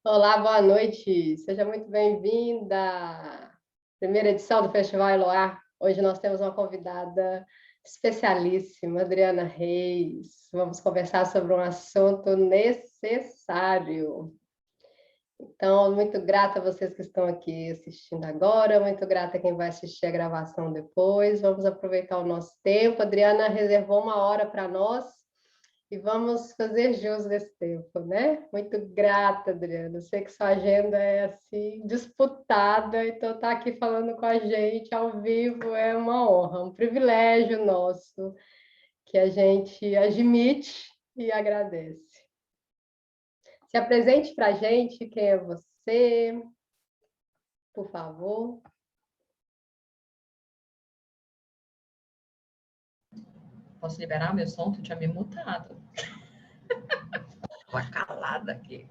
Olá, boa noite. Seja muito bem-vinda à primeira edição do Festival Eloá. Hoje nós temos uma convidada especialíssima, Adriana Reis. Vamos conversar sobre um assunto necessário. Então, muito grata a vocês que estão aqui assistindo agora, muito grata a quem vai assistir a gravação depois. Vamos aproveitar o nosso tempo. A Adriana reservou uma hora para nós. E vamos fazer jus desse tempo, né? Muito grata, Adriana. Eu sei que sua agenda é assim disputada, então estar aqui falando com a gente ao vivo é uma honra, um privilégio nosso que a gente admite e agradece. Se apresente para a gente, quem é você, por favor. Posso liberar meu som? Tu tinha me mutado. Uma calada aqui.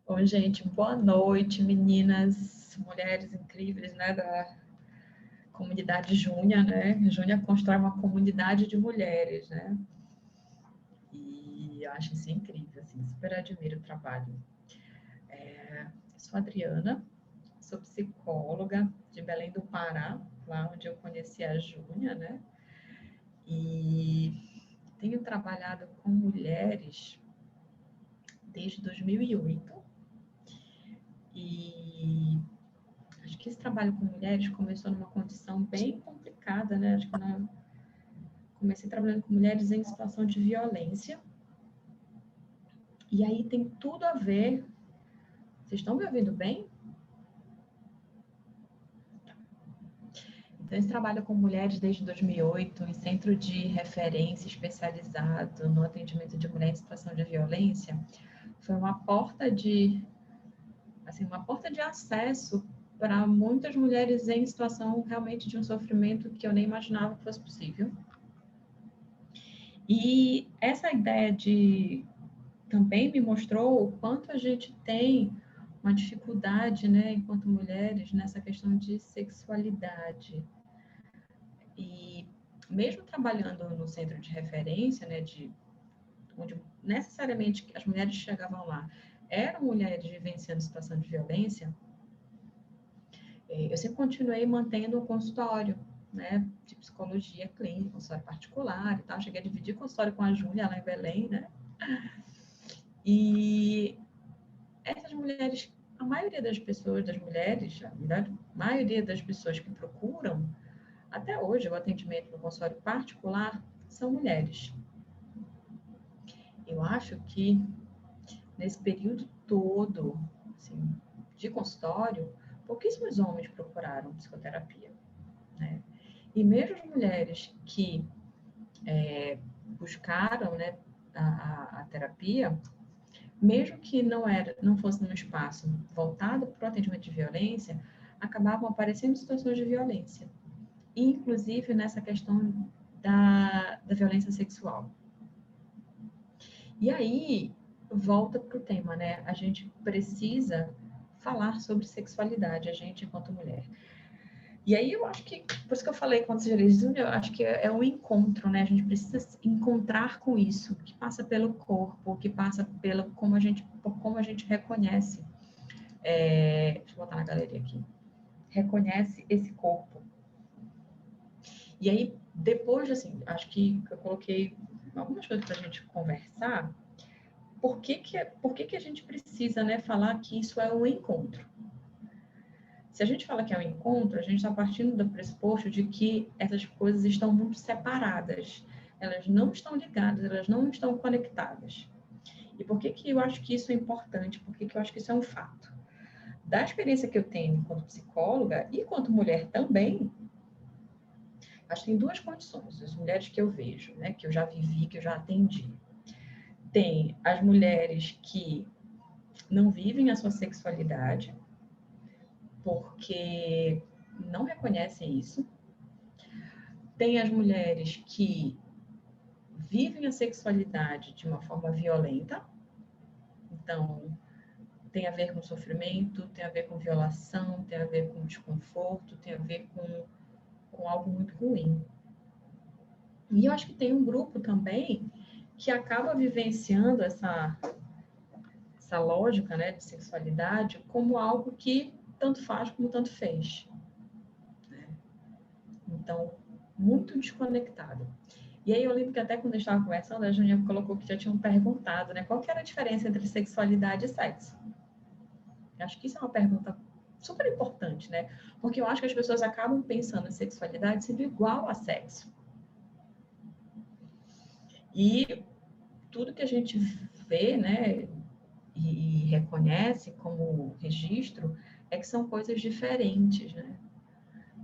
Bom, gente, boa noite, meninas, mulheres incríveis, né, da comunidade Júnia, né? Júnia constrói uma comunidade de mulheres, né? E eu acho isso incrível, assim, super admiro o trabalho. Sou Adriana, sou psicóloga de Belém do Pará, lá onde eu conheci a Júnia, né? E tenho trabalhado com mulheres desde 2008 e acho que esse trabalho com mulheres começou numa condição bem complicada, né? Acho que eu comecei trabalhando com mulheres em situação de violência e aí tem tudo a ver. Vocês estão me ouvindo bem? Então, esse trabalho com mulheres desde 2008 em centro de referência especializado no atendimento de mulheres em situação de violência foi uma porta de acesso para muitas mulheres em situação realmente de um sofrimento que eu nem imaginava que fosse possível. E essa ideia também me mostrou o quanto a gente tem uma dificuldade, né, enquanto mulheres, nessa questão de sexualidade. E mesmo trabalhando no centro de referência, né, onde necessariamente as mulheres chegavam lá eram mulheres vivenciando situação de violência, eu sempre continuei mantendo um consultório, né, de psicologia clínica, consultório particular e tal. Cheguei a dividir consultório com a Júlia lá em Belém, né? E essas mulheres, a maioria das pessoas, a maioria das pessoas que procuram, até hoje, o atendimento no consultório particular, são mulheres. Eu acho que nesse período todo, assim, de consultório, pouquíssimos homens procuraram psicoterapia, né? E mesmo as mulheres que buscaram, né, a terapia, mesmo que não fosse num espaço voltado para o atendimento de violência, acabavam aparecendo situações de violência, inclusive nessa questão da violência sexual. E aí, volta para o tema, né? A gente precisa falar sobre sexualidade, a gente enquanto mulher. E aí eu acho que, por isso que eu falei quando você diz, eu acho que é um encontro, né? A gente precisa se encontrar com isso, que passa pelo corpo, que passa por como a gente reconhece. Deixa eu botar na galeria aqui. Reconhece esse corpo. E aí, depois, assim, acho que eu coloquei algumas coisas para a gente conversar. Por que a gente precisa, né, falar que isso é um encontro? Se a gente fala que é um encontro, a gente está partindo do pressuposto de que essas coisas estão muito separadas. Elas não estão ligadas, elas não estão conectadas. E por que eu acho que isso é importante? Por que eu acho que isso é um fato? Da experiência que eu tenho enquanto psicóloga e enquanto mulher também, acho que tem duas condições. As mulheres que eu vejo, né, que eu já vivi, que eu já atendi. Tem as mulheres que não vivem a sua sexualidade, porque não reconhecem isso. Tem as mulheres que vivem a sexualidade de uma forma violenta. Então, tem a ver com sofrimento, tem a ver com violação, tem a ver com desconforto, tem a ver com algo muito ruim. E eu acho que tem um grupo também que acaba vivenciando essa lógica, né, de sexualidade como algo que tanto faz como tanto fez. Né? Então, muito desconectado. E aí eu lembro que até quando a gente estava conversando, a Juninha colocou que já tinham perguntado, né, qual que era a diferença entre sexualidade e sexo. Eu acho que isso é uma pergunta super importante, né? Porque eu acho que as pessoas acabam pensando em sexualidade sendo igual a sexo. E tudo que a gente vê, né, e reconhece como registro é que são coisas diferentes, né?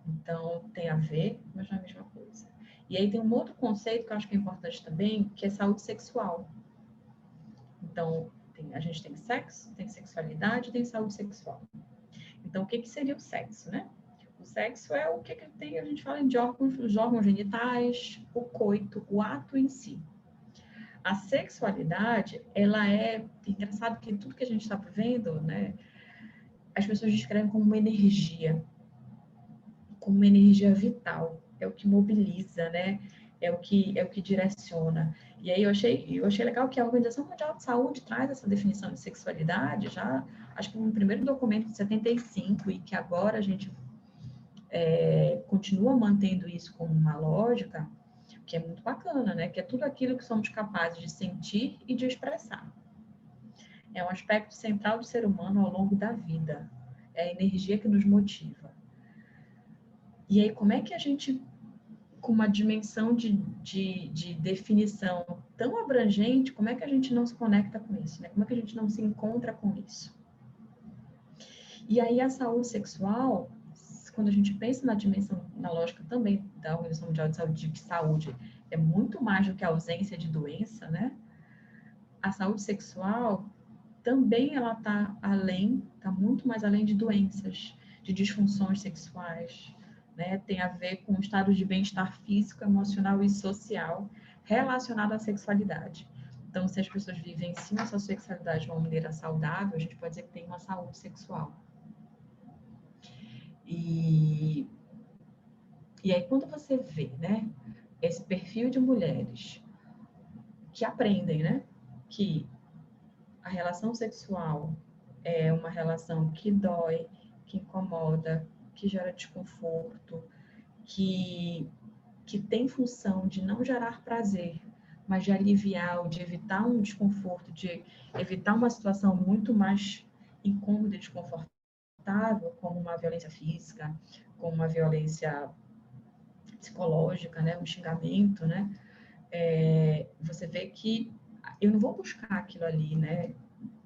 Então, tem a ver, mas não é a mesma coisa. E aí tem um outro conceito que eu acho que é importante também, que é saúde sexual. Então, a gente tem sexo, tem sexualidade, tem saúde sexual. Então, o que seria o sexo, né? O sexo é o que tem, a gente fala de órgãos, os órgãos genitais, o coito, o ato em si. A sexualidade, ela é engraçado que tudo que a gente está vivendo, né, as pessoas descrevem como uma energia vital, é o que mobiliza, né? É o que direciona. E aí eu achei legal que a Organização Mundial de Saúde traz essa definição de sexualidade já, acho que no primeiro documento de 75, e que agora a gente continua mantendo isso como uma lógica, que é muito bacana, né? Que é tudo aquilo que somos capazes de sentir e de expressar. É um aspecto central do ser humano ao longo da vida. É a energia que nos motiva. E aí, como é que a gente, com uma dimensão de definição tão abrangente, como é que a gente não se conecta com isso, né? Como é que a gente não se encontra com isso? E aí, a saúde sexual, quando a gente pensa na dimensão, na lógica também da Organização Mundial de Saúde, de que saúde é muito mais do que a ausência de doença, né? A saúde sexual também ela está muito mais além de doenças, de disfunções sexuais, né? Tem a ver com estados de bem-estar físico, emocional e social relacionado à sexualidade. Então, se as pessoas vivenciam a sua sexualidade de uma maneira saudável, a gente pode dizer que tem uma saúde sexual. E aí, quando você vê, né, esse perfil de mulheres que aprendem, né, que a relação sexual é uma relação que dói, que incomoda, que gera desconforto, que tem função de não gerar prazer, mas de aliviar ou de evitar um desconforto, de evitar uma situação muito mais incômoda e desconfortável, como uma violência física, como uma violência psicológica, né, um xingamento, né? Você vê que eu não vou buscar aquilo ali, né,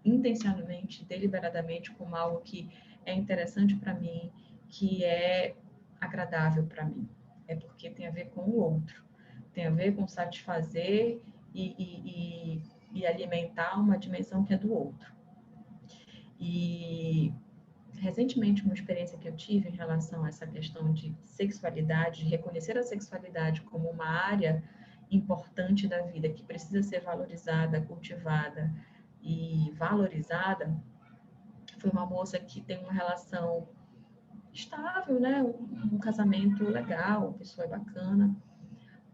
intencionalmente, deliberadamente, como algo que é interessante para mim, que é agradável para mim. É porque tem a ver com o outro, tem a ver com satisfazer e alimentar uma dimensão que é do outro. E recentemente, uma experiência que eu tive em relação a essa questão de sexualidade, de reconhecer a sexualidade como uma área importante da vida, que precisa ser valorizada, cultivada e valorizada, foi uma moça que tem uma relação estável, né? Um casamento legal, uma pessoa bacana,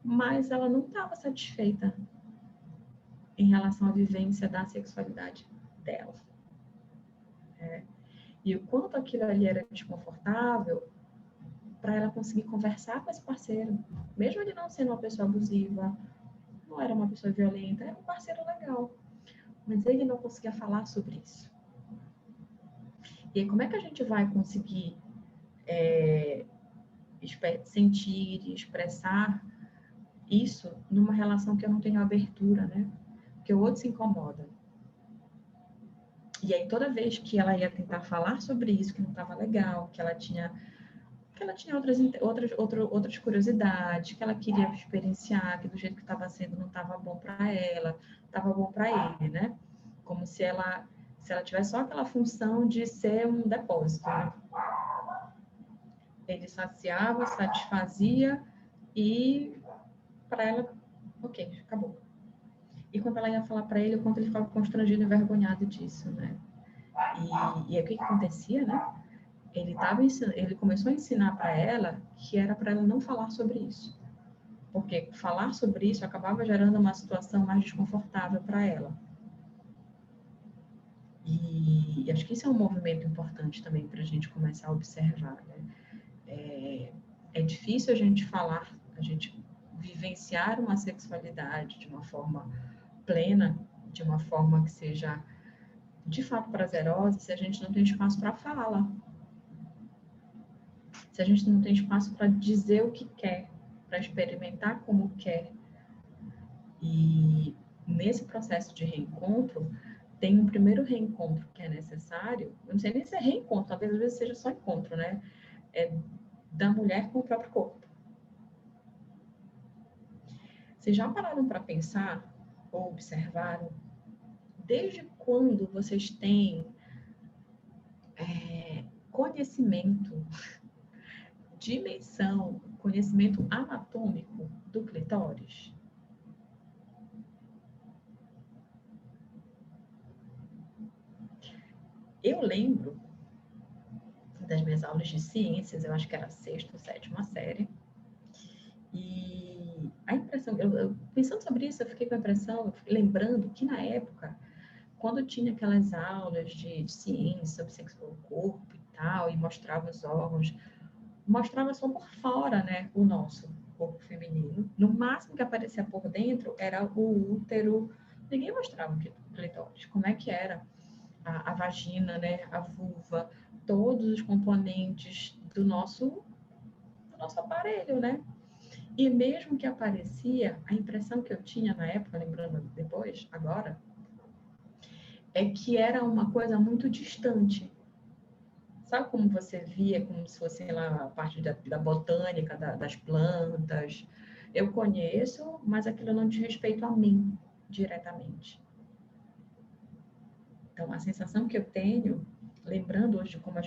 mas ela não estava satisfeita em relação à vivência da sexualidade dela. E o quanto aquilo ali era desconfortável para ela conseguir conversar com esse parceiro, mesmo ele não sendo uma pessoa abusiva, não era uma pessoa violenta, era um parceiro legal, mas ele não conseguia falar sobre isso. E aí, como é que a gente vai conseguir sentir e expressar isso numa relação que eu não tenho abertura, né? Porque o outro se incomoda. E aí, toda vez que ela ia tentar falar sobre isso, que não estava legal, que ela tinha outras curiosidades, que ela queria experienciar, que do jeito que estava sendo não estava bom para ela, estava bom para ele, né? Como se ela tivesse só aquela função de ser um depósito, né? Ele saciava, satisfazia e para ela, ok, acabou. E quando ela ia falar para ele, o quanto ele ficava constrangido e envergonhado disso, né? E aí o que acontecia, né? Ele começou a ensinar para ela que era para ela não falar sobre isso. porque falar sobre isso acabava gerando uma situação mais desconfortável para ela. E acho que isso é um movimento importante também para a gente começar a observar, né? É difícil a gente falar, a gente vivenciar uma sexualidade de uma forma plena, de uma forma que seja de fato prazerosa, se a gente não tem espaço para fala, se a gente não tem espaço para dizer o que quer, para experimentar como quer. E nesse processo de reencontro, tem um primeiro reencontro que é necessário, eu não sei nem se é reencontro, talvez às vezes seja só encontro, né? É da mulher com o próprio corpo. Vocês já pararam para pensar ou observaram desde quando vocês têm conhecimento, dimensão, conhecimento anatômico do clitóris? Eu lembro das minhas aulas de ciências, eu acho que era a sexta ou sétima série, e a impressão, pensando sobre isso, eu fiquei com a impressão, eu fiquei lembrando que na época, quando tinha aquelas aulas de ciência sobre sexo do corpo e tal, e mostrava os órgãos, mostrava só por fora, né, o nosso corpo feminino. No máximo que aparecia por dentro era o útero. Ninguém mostrava o clitóris, como é que era a vagina, né, a vulva, todos os componentes do nosso aparelho, né? E mesmo que aparecia, a impressão que eu tinha na época, lembrando depois, agora, é que era uma coisa muito distante. Sabe como você via, como se fosse, sei lá, a parte da botânica, das plantas? Eu conheço, mas aquilo não diz respeito a mim, diretamente. Então, a sensação que eu tenho, lembrando hoje de como a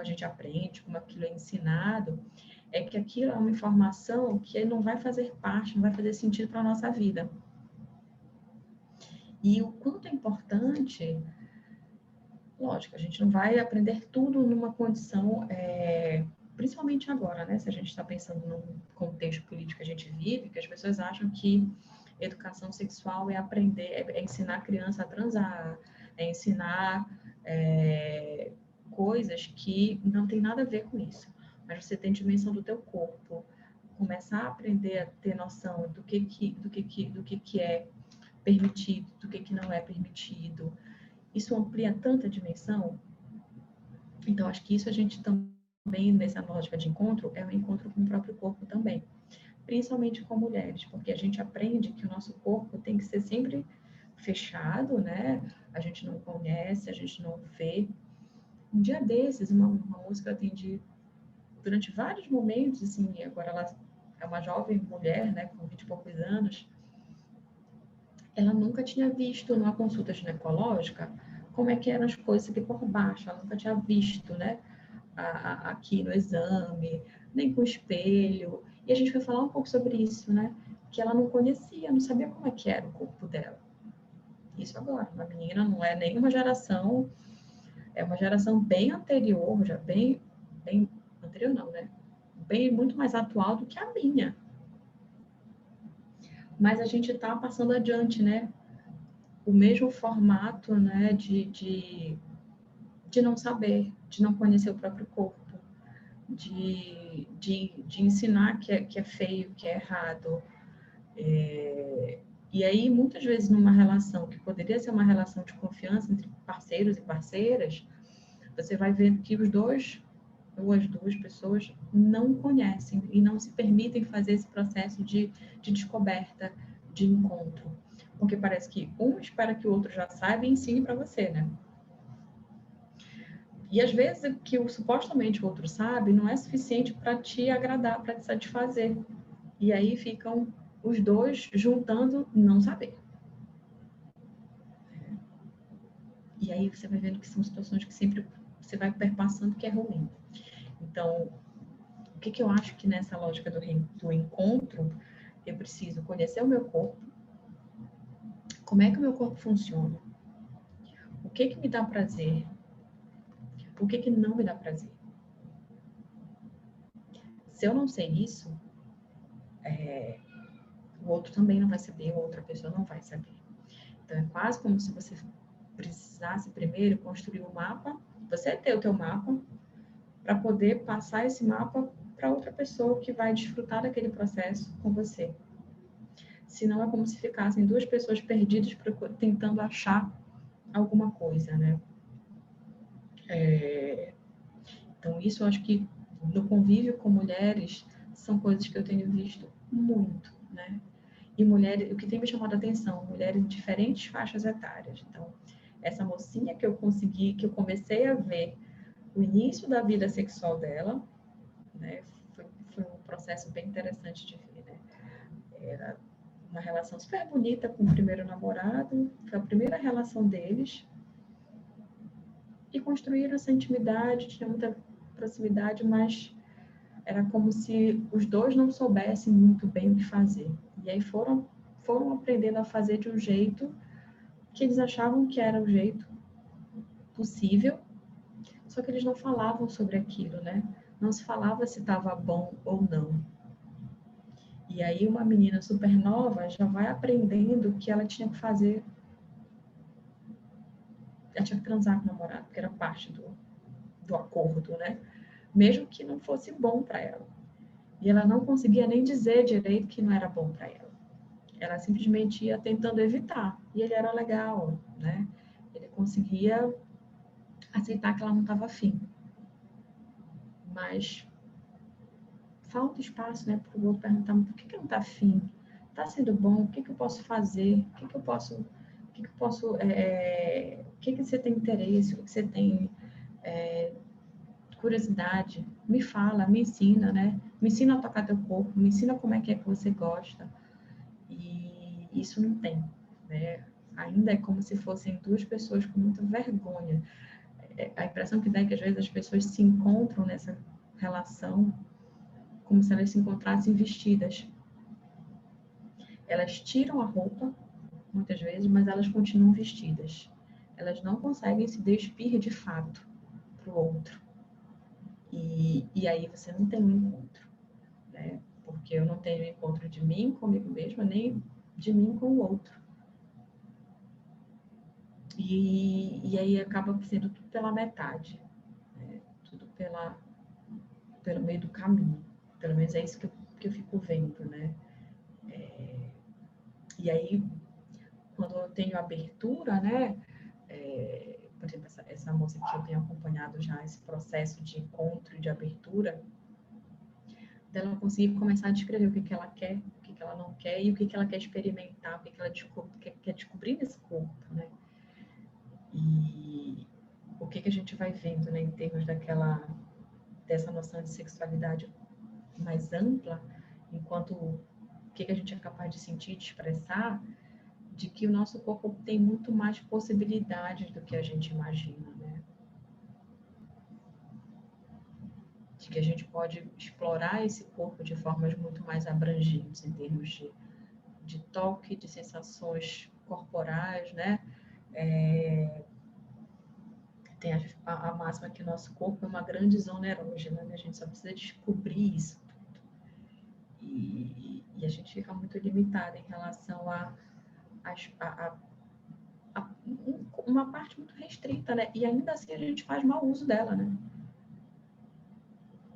gente aprende, como aquilo é ensinado, é que aquilo é uma informação que não vai fazer parte, não vai fazer sentido para a nossa vida. E o quanto é importante, lógico, a gente não vai aprender tudo numa condição, principalmente agora, né? Se a gente está pensando no contexto político que a gente vive, que as pessoas acham que educação sexual é aprender, é ensinar a criança a transar, é ensinar coisas que não tem nada a ver com isso. Mas você tem dimensão do teu corpo, começar a aprender a ter noção do que é permitido, do que não é permitido. Isso amplia tanta dimensão. Então, acho que isso a gente também, nessa lógica de encontro, é um encontro com o próprio corpo também. Principalmente com mulheres, porque a gente aprende que o nosso corpo tem que ser sempre fechado, né? A gente não conhece, a gente não vê. Um dia desses, uma moça que eu atendi durante vários momentos, assim, agora ela é uma jovem mulher, né, com 20 e poucos anos, ela nunca tinha visto numa consulta ginecológica como é que eram as coisas aqui por baixo, ela nunca tinha visto, né, aqui no exame, nem com espelho, e a gente foi falar um pouco sobre isso, né, que ela não conhecia, não sabia como é que era o corpo dela. Isso agora, uma menina não é nenhuma geração, é uma geração bem anterior, já bem anterior não, né, bem muito mais atual do que a minha. Mas a gente está passando adiante, né, o mesmo formato, né, de não saber, de não conhecer o próprio corpo, de ensinar que é feio, que é errado. E aí, muitas vezes, numa relação que poderia ser uma relação de confiança entre parceiros e parceiras, você vai ver que os dois ou as duas pessoas não conhecem e não se permitem fazer esse processo de descoberta, de encontro. Porque parece que um espera que o outro já saiba e ensine para você, né? E às vezes o que supostamente o outro sabe não é suficiente para te agradar, para te satisfazer. E aí ficam os dois juntando não saber. E aí você vai vendo que são situações que sempre você vai perpassando que é ruim. Então, o que eu acho que nessa lógica do encontro, eu preciso conhecer o meu corpo, como é que o meu corpo funciona, o que me dá prazer, o que não me dá prazer. Se eu não sei isso, outro também não vai saber, outra pessoa não vai saber. Então, é quase como se você precisasse primeiro construir um mapa, você ter o teu mapa, para poder passar esse mapa para outra pessoa que vai desfrutar daquele processo com você. Senão é como se ficassem duas pessoas perdidas tentando achar alguma coisa, né? Então, isso eu acho que no convívio com mulheres são coisas que eu tenho visto muito, né? E mulheres, o que tem me chamado a atenção, mulheres em diferentes faixas etárias. Então, essa mocinha que eu comecei a ver o início da vida sexual dela, né? Foi um processo bem interessante de ver, né? Era uma relação super bonita com o primeiro namorado, foi a primeira relação deles, e construíram essa intimidade, tinha muita proximidade, mas era como se os dois não soubessem muito bem o que fazer. E aí foram aprendendo a fazer de um jeito que eles achavam que era o jeito possível, só que eles não falavam sobre aquilo, né? Não se falava se estava bom ou não. E aí uma menina super nova já vai aprendendo que ela tinha que fazer, ela tinha que transar com o namorado, que era parte do acordo, né? Mesmo que não fosse bom para ela. E ela não conseguia nem dizer direito que não era bom para ela. Ela simplesmente ia tentando evitar. E ele era legal, né? Ele conseguia aceitar que ela não estava afim. Mas falta espaço, né, para o outro perguntar: por que não está afim? Está sendo bom? O que eu posso fazer? O que você tem interesse? O que você tem curiosidade? Me fala, me ensina, né? Me ensina a tocar teu corpo, me ensina como é que você gosta. E isso não tem, né? Ainda é como se fossem duas pessoas com muita vergonha. A impressão que dá é que às vezes as pessoas se encontram nessa relação como se elas se encontrassem vestidas. Elas tiram a roupa, muitas vezes, mas elas continuam vestidas. Elas não conseguem se despir de fato para o outro. E aí você não tem um encontro, né? Porque eu não tenho um encontro de mim comigo mesma, nem de mim com o outro. E aí acaba sendo tudo pela metade, né? Tudo pelo meio do caminho. Pelo menos é isso que eu fico vendo, né? E aí, quando eu tenho abertura, né? Por exemplo, essa moça que eu tenho acompanhado já, esse processo de encontro e de abertura, dela conseguir começar a descrever o que ela quer, o que ela não quer e o que ela quer experimentar, o que ela quer descobrir nesse corpo, né? E o que a gente vai vendo, né, em termos dessa noção de sexualidade mais ampla, enquanto o que a gente é capaz de sentir, de expressar, de que o nosso corpo tem muito mais possibilidades do que a gente imagina, né? De que a gente pode explorar esse corpo de formas muito mais abrangentes, em termos de toque, de sensações corporais, né? Tem a máxima que o nosso corpo é uma grande zona erógena, né? A gente só precisa descobrir isso tudo. E a gente fica muito limitado em relação a uma parte muito restrita, né? E ainda assim a gente faz mau uso dela, né?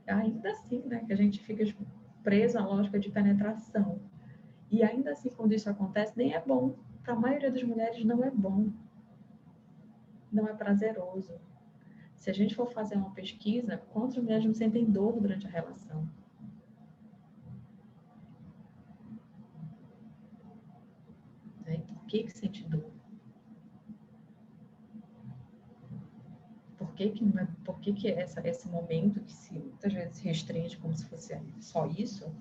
Ainda assim, né? Que a gente fica preso à lógica de penetração. E ainda assim, quando isso acontece, nem é bom. Para a maioria das mulheres não é bom. Não é prazeroso. Se a gente for fazer uma pesquisa, quantas mulheres não sentem dor durante a relação? Né? Por que sente dor? Por que esse momento que se muitas vezes restringe como se fosse só isso,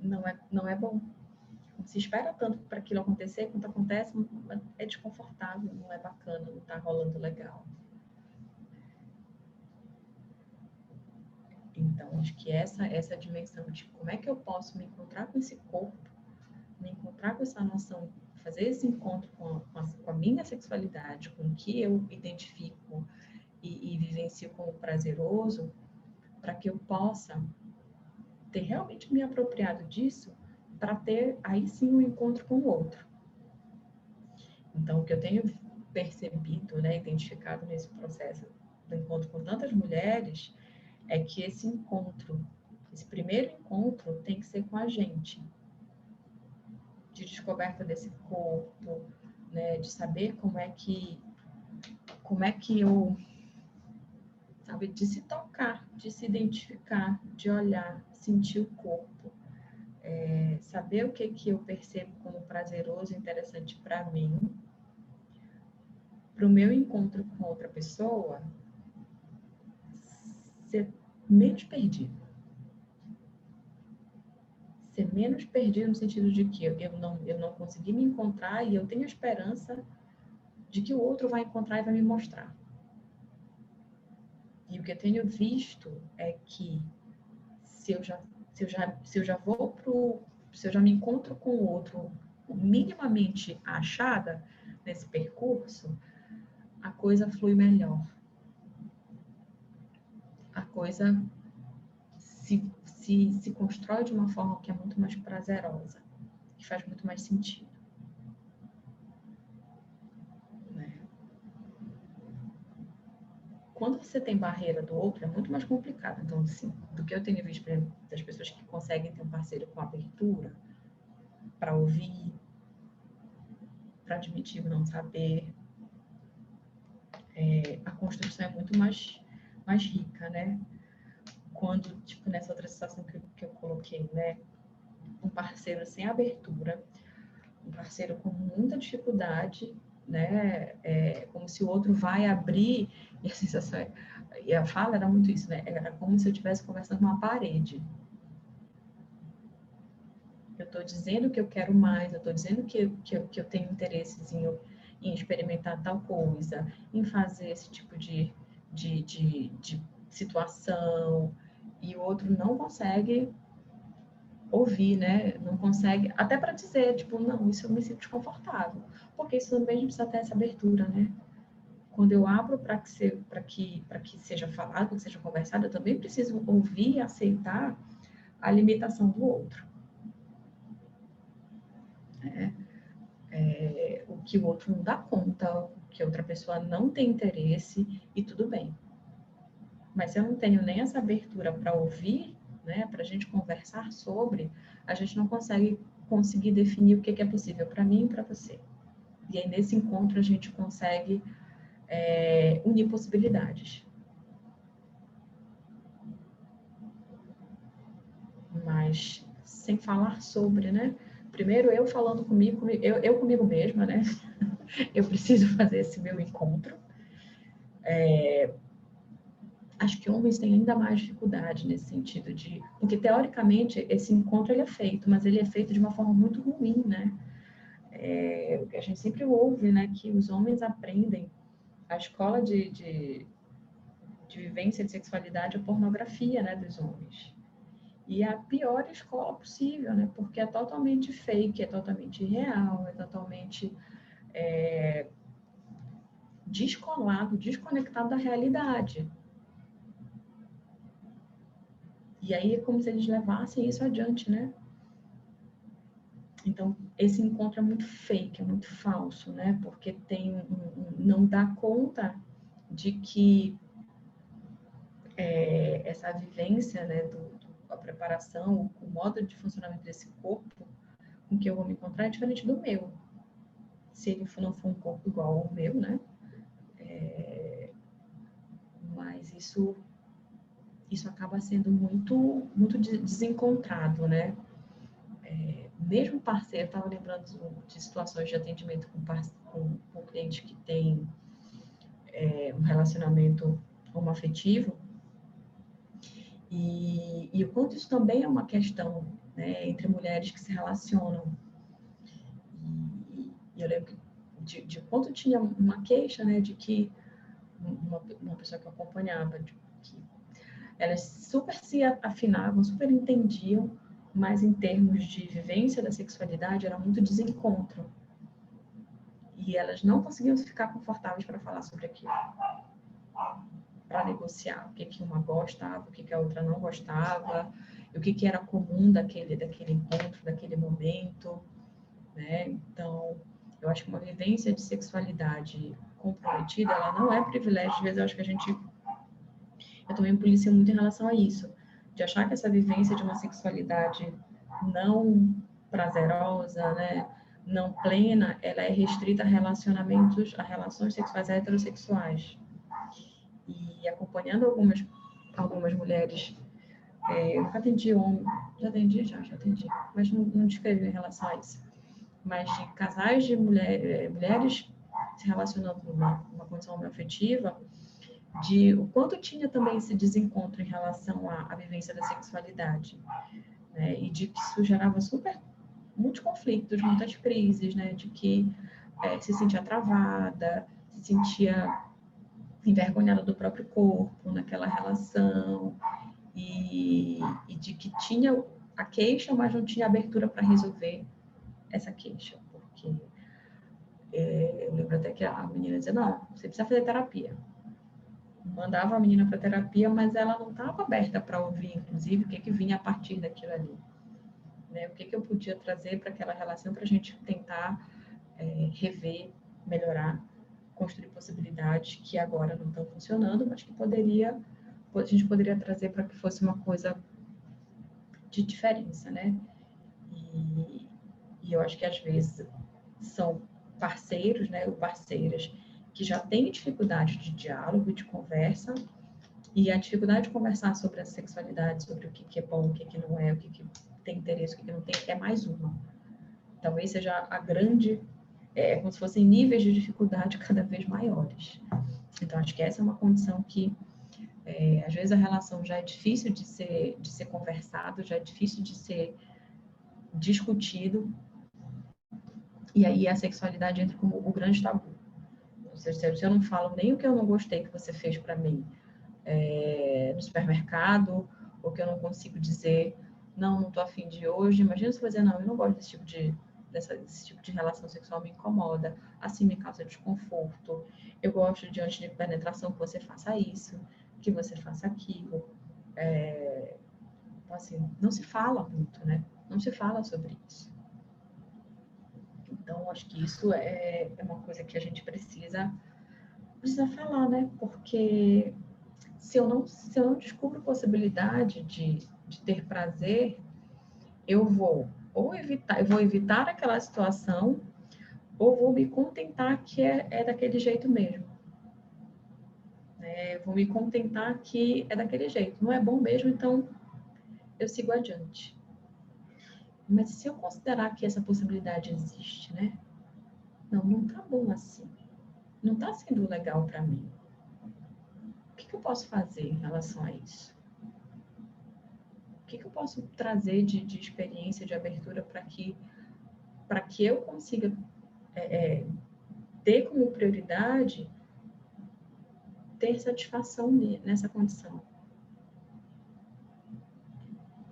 não é bom? Se espera tanto para aquilo acontecer, quando acontece, é desconfortável, não é bacana, não está rolando legal. Então, acho que essa dimensão de como é que eu posso me encontrar com esse corpo, me encontrar com essa noção, fazer esse encontro com a minha sexualidade, com o que eu identifico e vivencio como prazeroso, para que eu possa ter realmente me apropriado disso para ter aí sim um encontro com o outro. Então, o que eu tenho percebido, né, identificado nesse processo do encontro com tantas mulheres, é que esse encontro, esse primeiro encontro tem que ser com a gente, de descoberta desse corpo, né, de saber como é que eu, sabe, de se tocar, de se identificar, de olhar, sentir o corpo, saber o que eu percebo como prazeroso e interessante para mim, para o meu encontro com outra pessoa ser menos perdido. Ser menos perdido no sentido de que eu não consegui me encontrar e eu tenho a esperança de que o outro vai encontrar e vai me mostrar. E o que eu tenho visto é que se eu já me encontro com o outro minimamente achada nesse percurso, a coisa flui melhor. A coisa se constrói de uma forma que é muito mais prazerosa, que faz muito mais sentido. Né? Quando você tem barreira do outro, é muito mais complicado. Então, assim, do que eu tenho visto, por exemplo, das pessoas que conseguem ter um parceiro com abertura, para ouvir, para admitir o não saber, a construção é muito mais rica, né? Quando, tipo, nessa outra situação que eu coloquei, né? Um parceiro sem abertura, um parceiro com muita dificuldade, né? Como se o outro vai abrir, e a sensação, e a fala era muito isso, né? Era como se eu estivesse conversando com uma parede. Eu estou dizendo que eu quero mais, eu estou dizendo que eu tenho interesses em experimentar tal coisa, em fazer esse tipo de situação, e o outro não consegue ouvir, né? Não consegue, até para dizer, tipo, não, isso eu me sinto desconfortável, porque isso também a gente precisa ter essa abertura, né? Quando eu abro para que seja falado, que seja conversado, eu também preciso ouvir e aceitar a limitação do outro. O que o outro não dá conta, o que a outra pessoa não tem interesse, e tudo bem. Mas se eu não tenho nem essa abertura para ouvir, né, para a gente conversar sobre, a gente não conseguir definir o que é possível para mim e para você. E aí, nesse encontro, a gente consegue unir possibilidades. Mas sem falar sobre, né? Primeiro eu falando comigo, eu comigo mesma, né? Eu preciso fazer esse meu encontro. Acho que homens têm ainda mais dificuldade nesse sentido de... Porque, teoricamente, esse encontro ele é feito, mas ele é feito de uma forma muito ruim, né? O que a gente sempre ouve, né? Que os homens aprendem a escola de vivência de sexualidade é a pornografia, né? Dos homens. E é a pior escola possível, né? Porque é totalmente fake, é totalmente irreal, é totalmente descolado, desconectado da realidade. E aí é como se eles levassem isso adiante, né? Então, esse encontro é muito fake, é muito falso, né? Porque não dá conta de que essa vivência, né, a preparação, o modo de funcionamento desse corpo com que eu vou me encontrar é diferente do meu. Se ele não for um corpo igual ao meu, né? Mas isso acaba sendo muito desencontrado, né? Mesmo parceiro, estava lembrando de situações de atendimento com cliente que tem um relacionamento homoafetivo, e o quanto isso também é uma questão, né, entre mulheres que se relacionam. E eu lembro de quanto tinha uma queixa, né, de que uma pessoa que eu acompanhava, de que elas super se afinavam, super entendiam, mas em termos de vivência da sexualidade era muito desencontro. E elas não conseguiam ficar confortáveis para falar sobre aquilo. Para negociar o que uma gostava, o que a outra não gostava. o que era comum daquele encontro, daquele momento, né? Então, eu acho que uma vivência de sexualidade comprometida, ela não é privilégio. Às vezes eu acho que eu também me policio muito em relação a isso, de achar que essa vivência de uma sexualidade não prazerosa, né, não plena, ela é restrita a relações sexuais heterossexuais. E acompanhando algumas mulheres, eu nunca atendi homem, já atendi, mas não descrevi em relação a isso. Mas de casais de mulheres se relacionando numa condição homoafetiva, de o quanto tinha também esse desencontro em relação à vivência da sexualidade, né? E de que isso gerava muitos conflitos, muitas crises, né? De que se sentia travada, se sentia envergonhada do próprio corpo naquela relação, e de que tinha a queixa, mas não tinha abertura para resolver essa queixa, porque eu lembro até que a menina dizia, não, você precisa fazer terapia. Mandava a menina para terapia, mas ela não estava aberta para ouvir, inclusive, o que vinha a partir daquilo ali. Né? O que eu podia trazer para aquela relação para a gente tentar rever, melhorar, construir possibilidades que agora não estão funcionando, mas que a gente poderia trazer para que fosse uma coisa de diferença, né? E eu acho que às vezes são parceiros, né, ou parceiras que já têm dificuldade de diálogo, de conversa, e a dificuldade de conversar sobre a sexualidade, sobre o que é bom, o que não é, o que tem interesse, o que não tem, é mais uma. Talvez seja a grande, como se fossem níveis de dificuldade cada vez maiores. Então, acho que essa é uma condição que, às vezes, a relação já é difícil de ser conversado, já é difícil de ser discutido, e aí a sexualidade entra como o grande tabu. Ou seja, se eu não falo nem o que eu não gostei que você fez para mim no supermercado, ou que eu não consigo dizer, não estou afim de hoje, imagina se eu dizer, não, eu não gosto desse tipo de relação sexual, me incomoda, assim me causa desconforto, eu gosto diante de penetração que você faça isso, que você faça aquilo. Então, assim, não se fala muito, né? Não se fala sobre isso. Então, acho que isso é uma coisa que a gente precisa falar, né? Porque se eu não descubro possibilidade de ter prazer, eu vou evitar aquela situação, ou vou me contentar que é daquele jeito mesmo. Vou me contentar que é daquele jeito. Não é bom mesmo, então eu sigo adiante. Mas se eu considerar que essa possibilidade existe, né? Não tá bom assim. Não tá sendo legal para mim. O que eu posso fazer em relação a isso? O que eu posso trazer de experiência, de abertura para que eu consiga ter como prioridade ter satisfação nessa condição?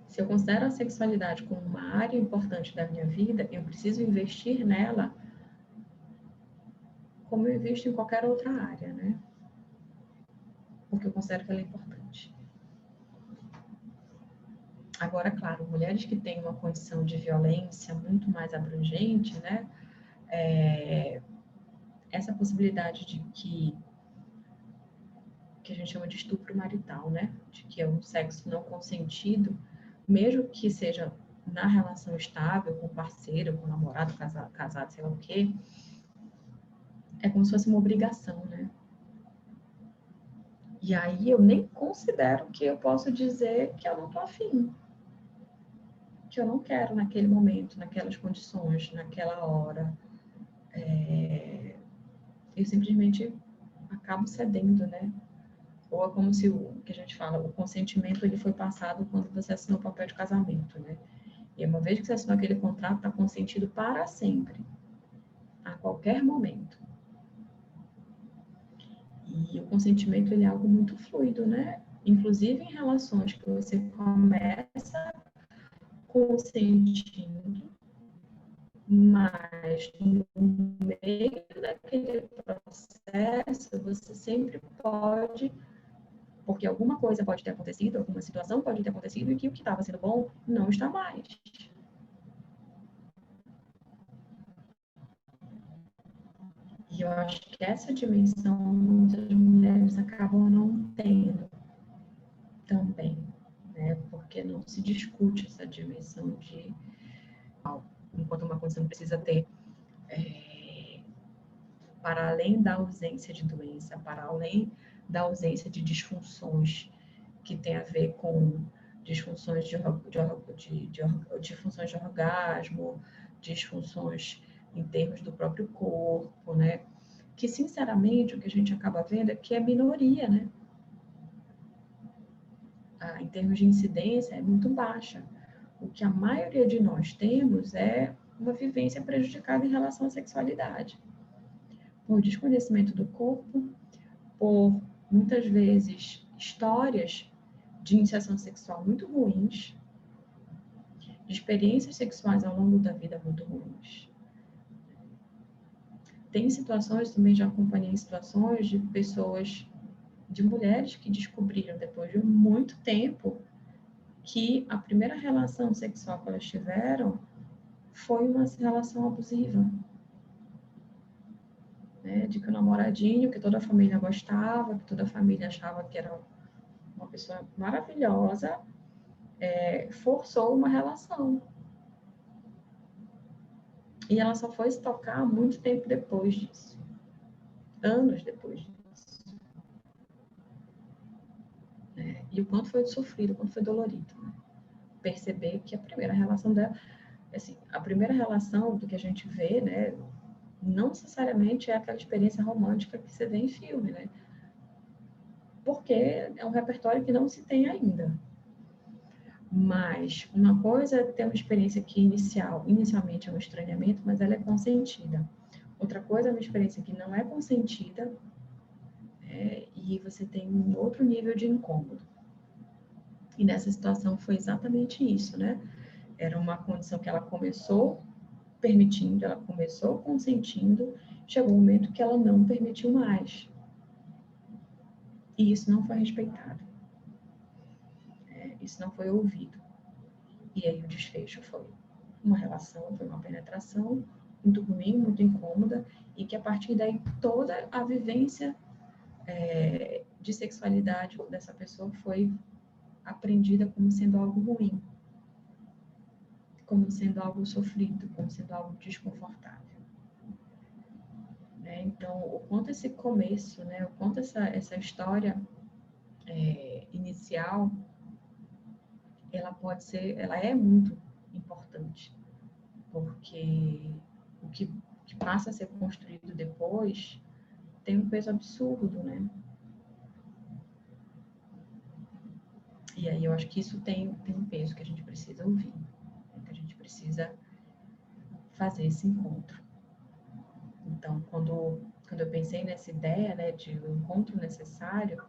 Se eu considero a sexualidade como uma área importante da minha vida, eu preciso investir nela como eu invisto em qualquer outra área, né? Porque eu considero que ela é importante. Agora, claro, mulheres que têm uma condição de violência muito mais abrangente, né? Essa possibilidade de que a gente chama de estupro marital, né? De que é um sexo não consentido, mesmo que seja na relação estável, com parceiro, com namorado, casado, sei lá o quê, é como se fosse uma obrigação, né? E aí eu nem considero que eu posso dizer que eu não tô afim, que eu não quero naquele momento, naquelas condições, naquela hora. Eu simplesmente acabo cedendo, né? Ou é como se o que a gente fala, o consentimento ele foi passado quando você assinou o papel de casamento, né? E uma vez que você assinou aquele contrato, está consentido para sempre, a qualquer momento. E o consentimento ele é algo muito fluido, né? Inclusive em relações que você começa consentindo, mas no meio daquele processo você sempre pode Porque alguma coisa pode ter acontecido, alguma situação pode ter acontecido e que o que estava sendo bom não está mais. E eu acho que essa dimensão muitas mulheres acabam não tendo também, né? Porque não se discute essa dimensão de enquanto uma condição precisa ter para além da ausência de doença, para além da ausência de disfunções que tem a ver com disfunções disfunções de orgasmo, disfunções em termos do próprio corpo, né? Que, sinceramente, o que a gente acaba vendo é que é minoria, né? Em termos de incidência, é muito baixa. O que a maioria de nós temos é uma vivência prejudicada em relação à sexualidade. Por desconhecimento do corpo, por, muitas vezes, histórias de iniciação sexual muito ruins, de experiências sexuais ao longo da vida muito ruins. Tem situações, também já acompanhei situações de pessoas, de mulheres que descobriram depois de muito tempo que a primeira relação sexual que elas tiveram foi uma relação abusiva. Né? De que o namoradinho, que toda a família gostava, que toda a família achava que era uma pessoa maravilhosa, forçou uma relação. E ela só foi se tocar muito tempo depois disso. Anos depois disso. E o quanto foi sofrido, o quanto foi dolorido. Né? Perceber que a primeira relação dela... Assim, a primeira relação do que a gente vê, né, não necessariamente é aquela experiência romântica que você vê em filme, né? Porque é um repertório que não se tem ainda. Mas uma coisa é ter uma experiência que inicialmente é um estranhamento, mas ela é consentida. Outra coisa é uma experiência que não é consentida, e você tem um outro nível de incômodo. E nessa situação foi exatamente isso, né? Era uma condição que ela começou permitindo, ela começou consentindo, chegou um momento que ela não permitiu mais. E isso não foi respeitado. Isso não foi ouvido. E aí o desfecho foi uma relação, foi uma penetração muito ruim, muito incômoda, e que a partir daí toda a vivência de sexualidade dessa pessoa foi aprendida como sendo algo ruim, como sendo algo sofrido, como sendo algo desconfortável. Então, o quanto esse começo, né, o quanto essa história inicial, ela é muito importante, porque o que passa a ser construído depois tem um peso absurdo, né? E aí eu acho que isso tem um peso que a gente precisa ouvir, que a gente precisa fazer esse encontro. Então, quando eu pensei nessa ideia, né, de um encontro necessário,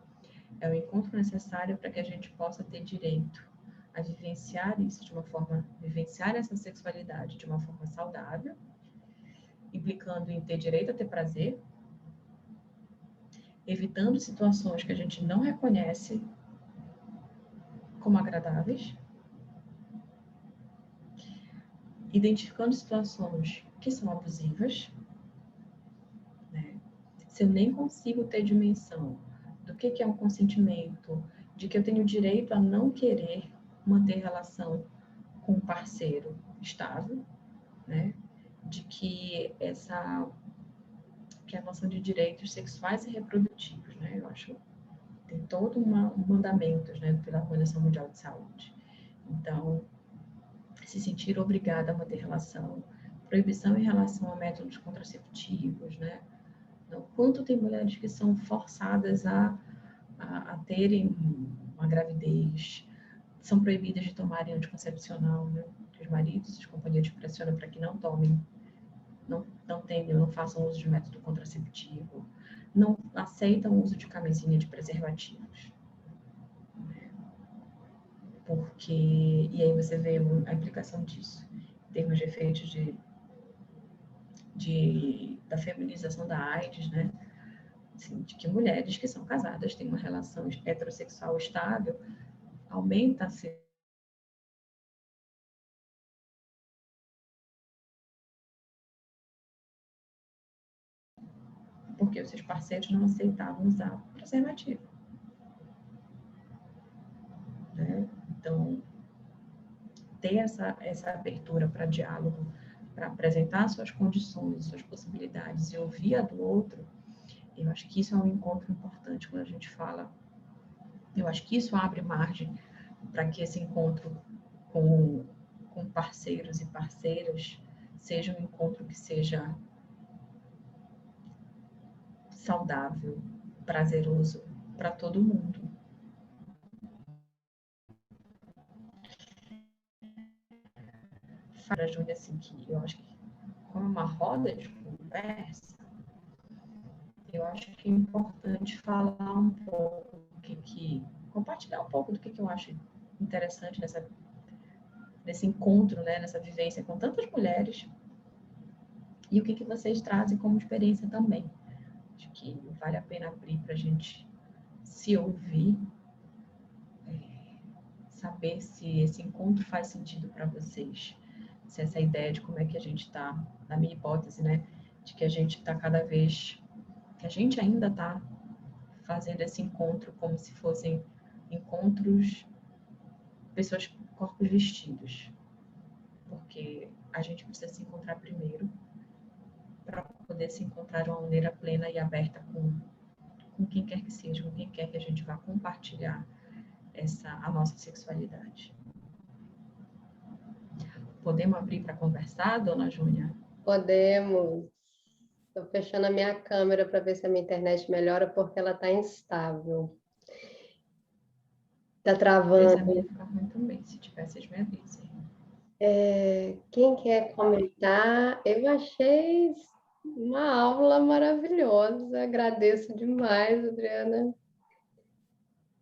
é o encontro necessário para que a gente possa ter direito a vivenciar isso de uma forma, vivenciar essa sexualidade de uma forma saudável, implicando em ter direito a ter prazer, evitando situações que a gente não reconhece como agradáveis, identificando situações que são abusivas, né? Se eu nem consigo ter dimensão do que é um consentimento, de que eu tenho direito a não querer manter relação com um parceiro estável, né? De que a noção de direitos sexuais e reprodutivos, né? Eu acho que tem todo um mandamento, né, pela Organização Mundial de Saúde. Então, se sentir obrigada a manter relação, proibição em relação a métodos contraceptivos, né? Então, quanto tem mulheres que são forçadas a terem uma gravidez, são proibidas de tomarem anticoncepcional, né? Os maridos, as companhias pressionam para que não tomem, não façam uso de método contraceptivo, não aceitam o uso de camisinha de preservativos. Porque, e aí você vê a implicação disso, em termos de efeitos da feminização da AIDS, né? assim, de que mulheres que são casadas têm uma relação heterossexual estável, aumenta-se porque os seus parceiros não aceitavam usar preservativo, né? Então, ter essa abertura para diálogo, para apresentar suas condições, suas possibilidades e ouvir a do outro, eu acho que isso é um encontro importante quando a gente fala. Eu acho que isso abre margem para que esse encontro com parceiros e parceiras seja um encontro que seja saudável, prazeroso para todo mundo. Para Júlia, assim, que eu acho que como uma roda de conversa, eu acho que é importante falar um pouco compartilhar um pouco do que eu acho interessante nesse encontro, né, nessa vivência com tantas mulheres e o que vocês trazem como experiência também. Acho que vale a pena abrir para a gente se ouvir, saber se esse encontro faz sentido para vocês, se essa ideia de como é que a gente está, na minha hipótese, né, de que a gente está cada vez, que a gente ainda está fazendo esse encontro como se fossem encontros, pessoas com corpos vestidos, porque a gente precisa se encontrar primeiro para poder se encontrar de uma maneira plena e aberta com quem quer que seja, com quem quer que a gente vá compartilhar a nossa sexualidade. Podemos abrir para conversar, dona Júnia? Podemos. Estou fechando a minha câmera para ver se a minha internet melhora, porque ela está instável. Está travando. A minha fica ruim também, se tiver, vocês me avisem. Quem quer comentar? Eu achei uma aula maravilhosa. Agradeço demais, Adriana.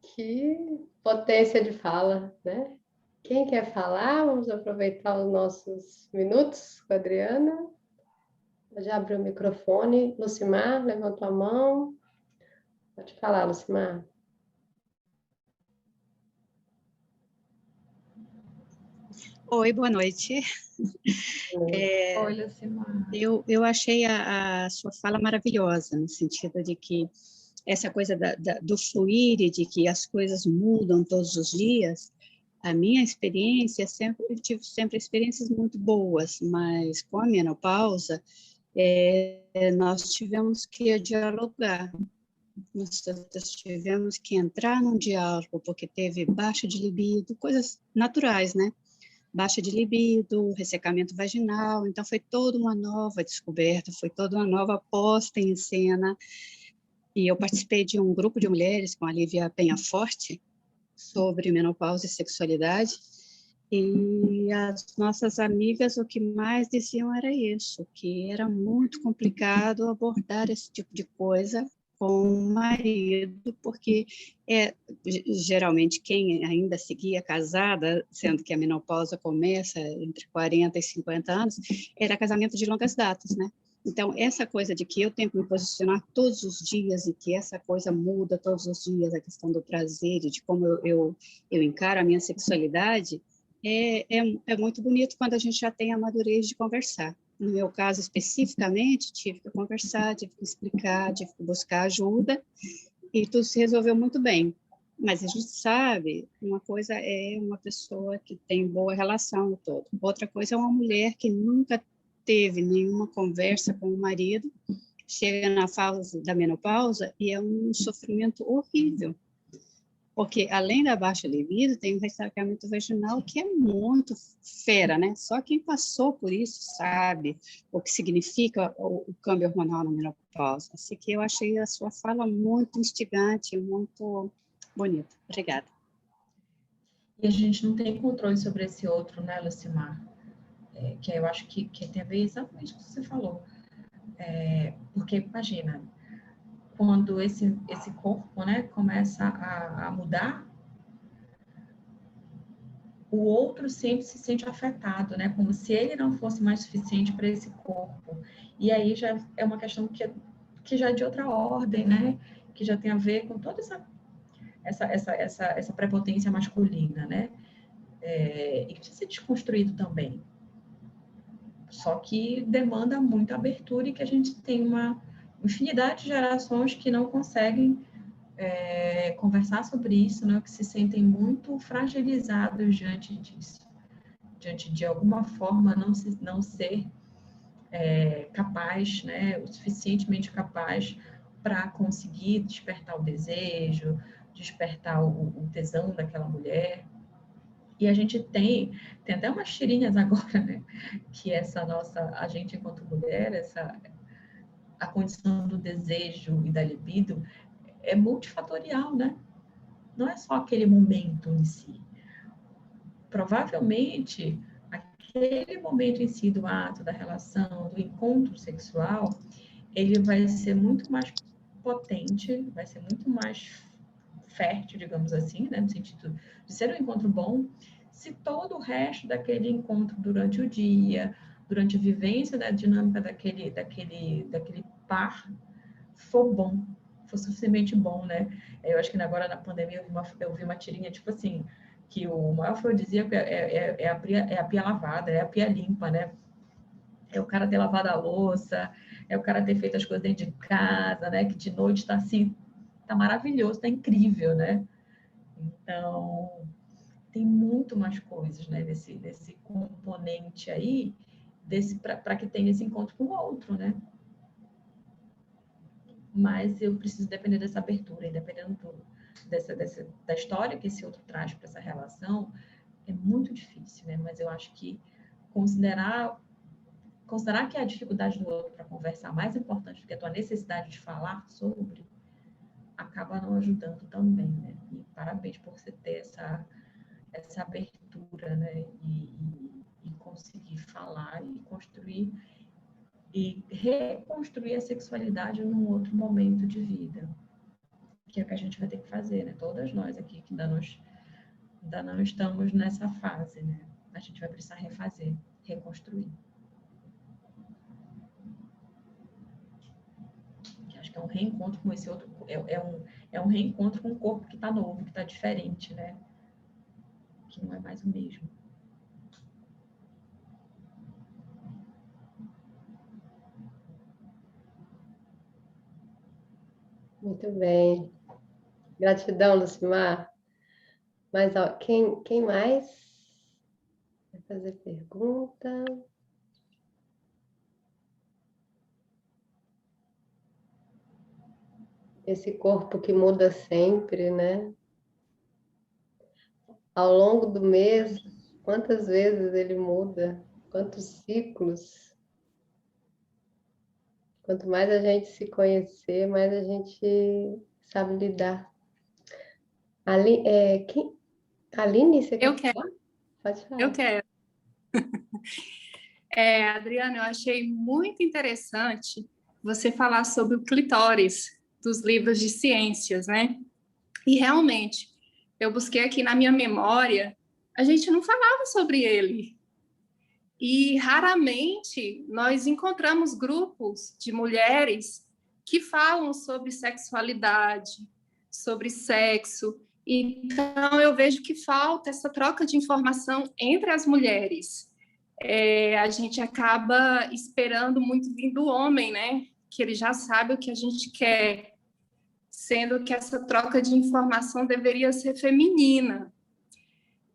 Que potência de fala, né? Quem quer falar? Vamos aproveitar os nossos minutos com a Adriana. Já abriu o microfone. Lucimar, levantou a mão. Pode falar, Lucimar. Oi, boa noite. Oi, Lucimar. Eu achei a sua fala maravilhosa, no sentido de que essa coisa do fluir e de que as coisas mudam todos os dias. A minha experiência, eu tive sempre experiências muito boas, mas com a menopausa, nós tivemos que dialogar. Nós tivemos que entrar num diálogo, porque teve baixa de libido, coisas naturais, né? Baixa de libido, ressecamento vaginal, então foi toda uma nova descoberta, foi toda uma nova posta em cena, e eu participei de um grupo de mulheres com a Lívia Penhaforte sobre menopausa e sexualidade, e as nossas amigas o que mais diziam era isso, que era muito complicado abordar esse tipo de coisa com o marido, porque geralmente quem ainda seguia casada, sendo que a menopausa começa entre 40 e 50 anos, era casamento de longas datas, né? Então, essa coisa de que eu tenho que me posicionar todos os dias e que essa coisa muda todos os dias, a questão do prazer e de como eu encaro a minha sexualidade, é muito bonito quando a gente já tem a madurez de conversar. No meu caso, especificamente, tive que conversar, tive que explicar, tive que buscar ajuda, e tudo se resolveu muito bem. Mas a gente sabe, uma coisa é uma pessoa que tem boa relação no todo. Outra coisa é uma mulher que nunca teve nenhuma conversa com o marido, chega na fase da menopausa e é um sofrimento horrível. Porque, além da baixa libido, tem o ressecamento vaginal, que é muito fera, né? Só quem passou por isso sabe o que significa o câmbio hormonal na menopausa. Assim que eu achei a sua fala muito instigante, muito bonita. Obrigada. E a gente não tem controle sobre esse outro, né, Lucimar? Que eu acho que tem a ver exatamente com o que você falou. Porque, imagina, quando esse corpo, né, começa a mudar, o outro sempre se sente afetado, né, como se ele não fosse mais suficiente para esse corpo. E aí já é uma questão que que já é de outra ordem, né? Que já tem a ver com toda essa prepotência masculina, né? E que precisa ser desconstruído também. Só que demanda muita abertura e que a gente tem uma infinidade de gerações que não conseguem conversar sobre isso, né? Que se sentem muito fragilizados diante disso. Diante de alguma forma não ser capaz, né? O suficientemente capaz para conseguir despertar o desejo, despertar o tesão daquela mulher. E a gente tem até umas tirinhas agora, né? Que a gente enquanto mulher, a condição do desejo e da libido é multifatorial, né? Não é só aquele momento em si. Provavelmente, aquele momento em si do ato, da relação, do encontro sexual, ele vai ser muito mais potente, vai ser muito mais fértil, digamos assim, né? No sentido de ser um encontro bom, se todo o resto daquele encontro durante o dia, durante a vivência da dinâmica daquele par, for bom, for suficientemente bom, né? Eu acho que agora na pandemia eu vi uma tirinha, tipo assim, que o maior afrodisíaco é a pia lavada, é a pia limpa, né? É o cara ter lavado a louça, é o cara ter feito as coisas dentro de casa, né? Que de noite está assim, tá maravilhoso, tá incrível, né? Então, tem muito mais coisas, né? Desse componente aí, para que tenha esse encontro com o outro, né? Mas eu preciso depender dessa abertura, e dependendo da história que esse outro traz para essa relação, é muito difícil, né? Mas eu acho que considerar que é a dificuldade do outro para conversar mais importante do que a tua necessidade de falar sobre, acaba não ajudando também, né? E parabéns por você ter essa abertura, né? E conseguir falar e construir e reconstruir a sexualidade num outro momento de vida, que é o que a gente vai ter que fazer, né? Todas nós aqui que ainda não estamos nessa fase, né? A gente vai precisar refazer, reconstruir. Acho que é um reencontro com esse outro, é um reencontro com um corpo que está novo, que está diferente, né? Que não é mais o mesmo. Muito bem. Gratidão, Lucimar. Mas, ó, quem mais vai fazer pergunta? Esse corpo que muda sempre, né? Ao longo do mês, quantas vezes ele muda? Quantos ciclos? Quanto mais a gente se conhecer, mais a gente sabe lidar. Aline, você quer Eu quero. falar? Pode falar. Eu quero. Adriana, eu achei muito interessante você falar sobre o clitóris dos livros de ciências, né? E realmente, eu busquei aqui na minha memória, a gente não falava sobre ele. E raramente nós encontramos grupos de mulheres que falam sobre sexualidade, sobre sexo. Então, eu vejo que falta essa troca de informação entre as mulheres. A gente acaba esperando muito vindo do homem, né? Que ele já sabe o que a gente quer, sendo que essa troca de informação deveria ser feminina.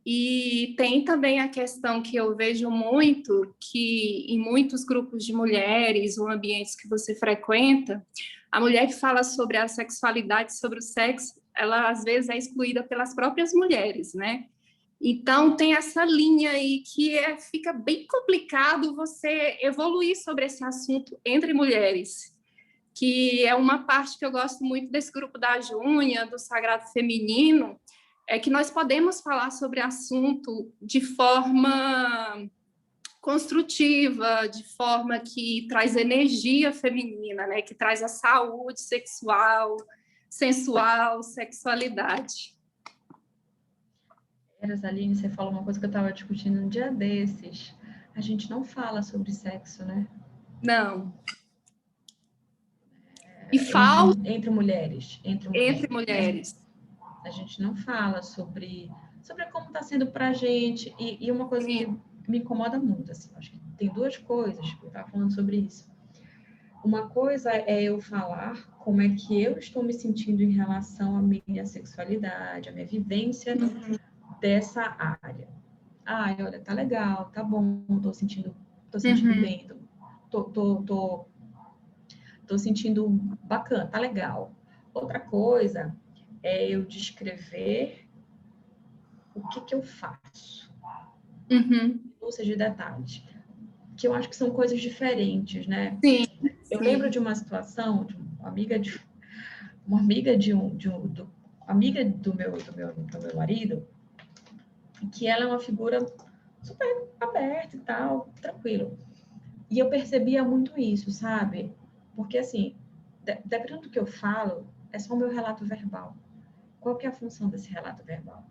E tem também a questão que eu vejo muito, que em muitos grupos de mulheres ou ambientes que você frequenta, a mulher que fala sobre a sexualidade, sobre o sexo, ela às vezes é excluída pelas próprias mulheres, né? Então, tem essa linha aí que fica bem complicado você evoluir sobre esse assunto entre mulheres, que é uma parte que eu gosto muito desse grupo da Júnia, do Sagrado Feminino, é que nós podemos falar sobre assunto de forma construtiva, de forma que traz energia feminina, né? Que traz a saúde sexual, sensual, sexualidade. Aline, você falou uma coisa que eu estava discutindo um dia desses. A gente não fala sobre sexo, né? Não. E falta entre mulheres. entre mulheres. A gente não fala sobre como está sendo para a gente. E uma coisa que me incomoda muito, assim, acho que tem duas coisas, eu estava falando sobre isso. Uma coisa é eu falar como é que eu estou me sentindo em relação à minha sexualidade, à minha vivência dessa área. Ah, olha, tá legal, tá bom, tô sentindo bem, tô sentindo bacana, tá legal. Outra coisa é eu descrever o que eu faço. Ou seja, de detalhes. Que eu acho que são coisas diferentes, né? Sim. Eu lembro de uma situação de uma amiga do meu marido, que ela é uma figura super aberta e tal, tranquilo. E eu percebia muito isso, sabe? Porque, assim, dependendo do que eu falo, é só o meu relato verbal. Qual que é a função desse relato verbal?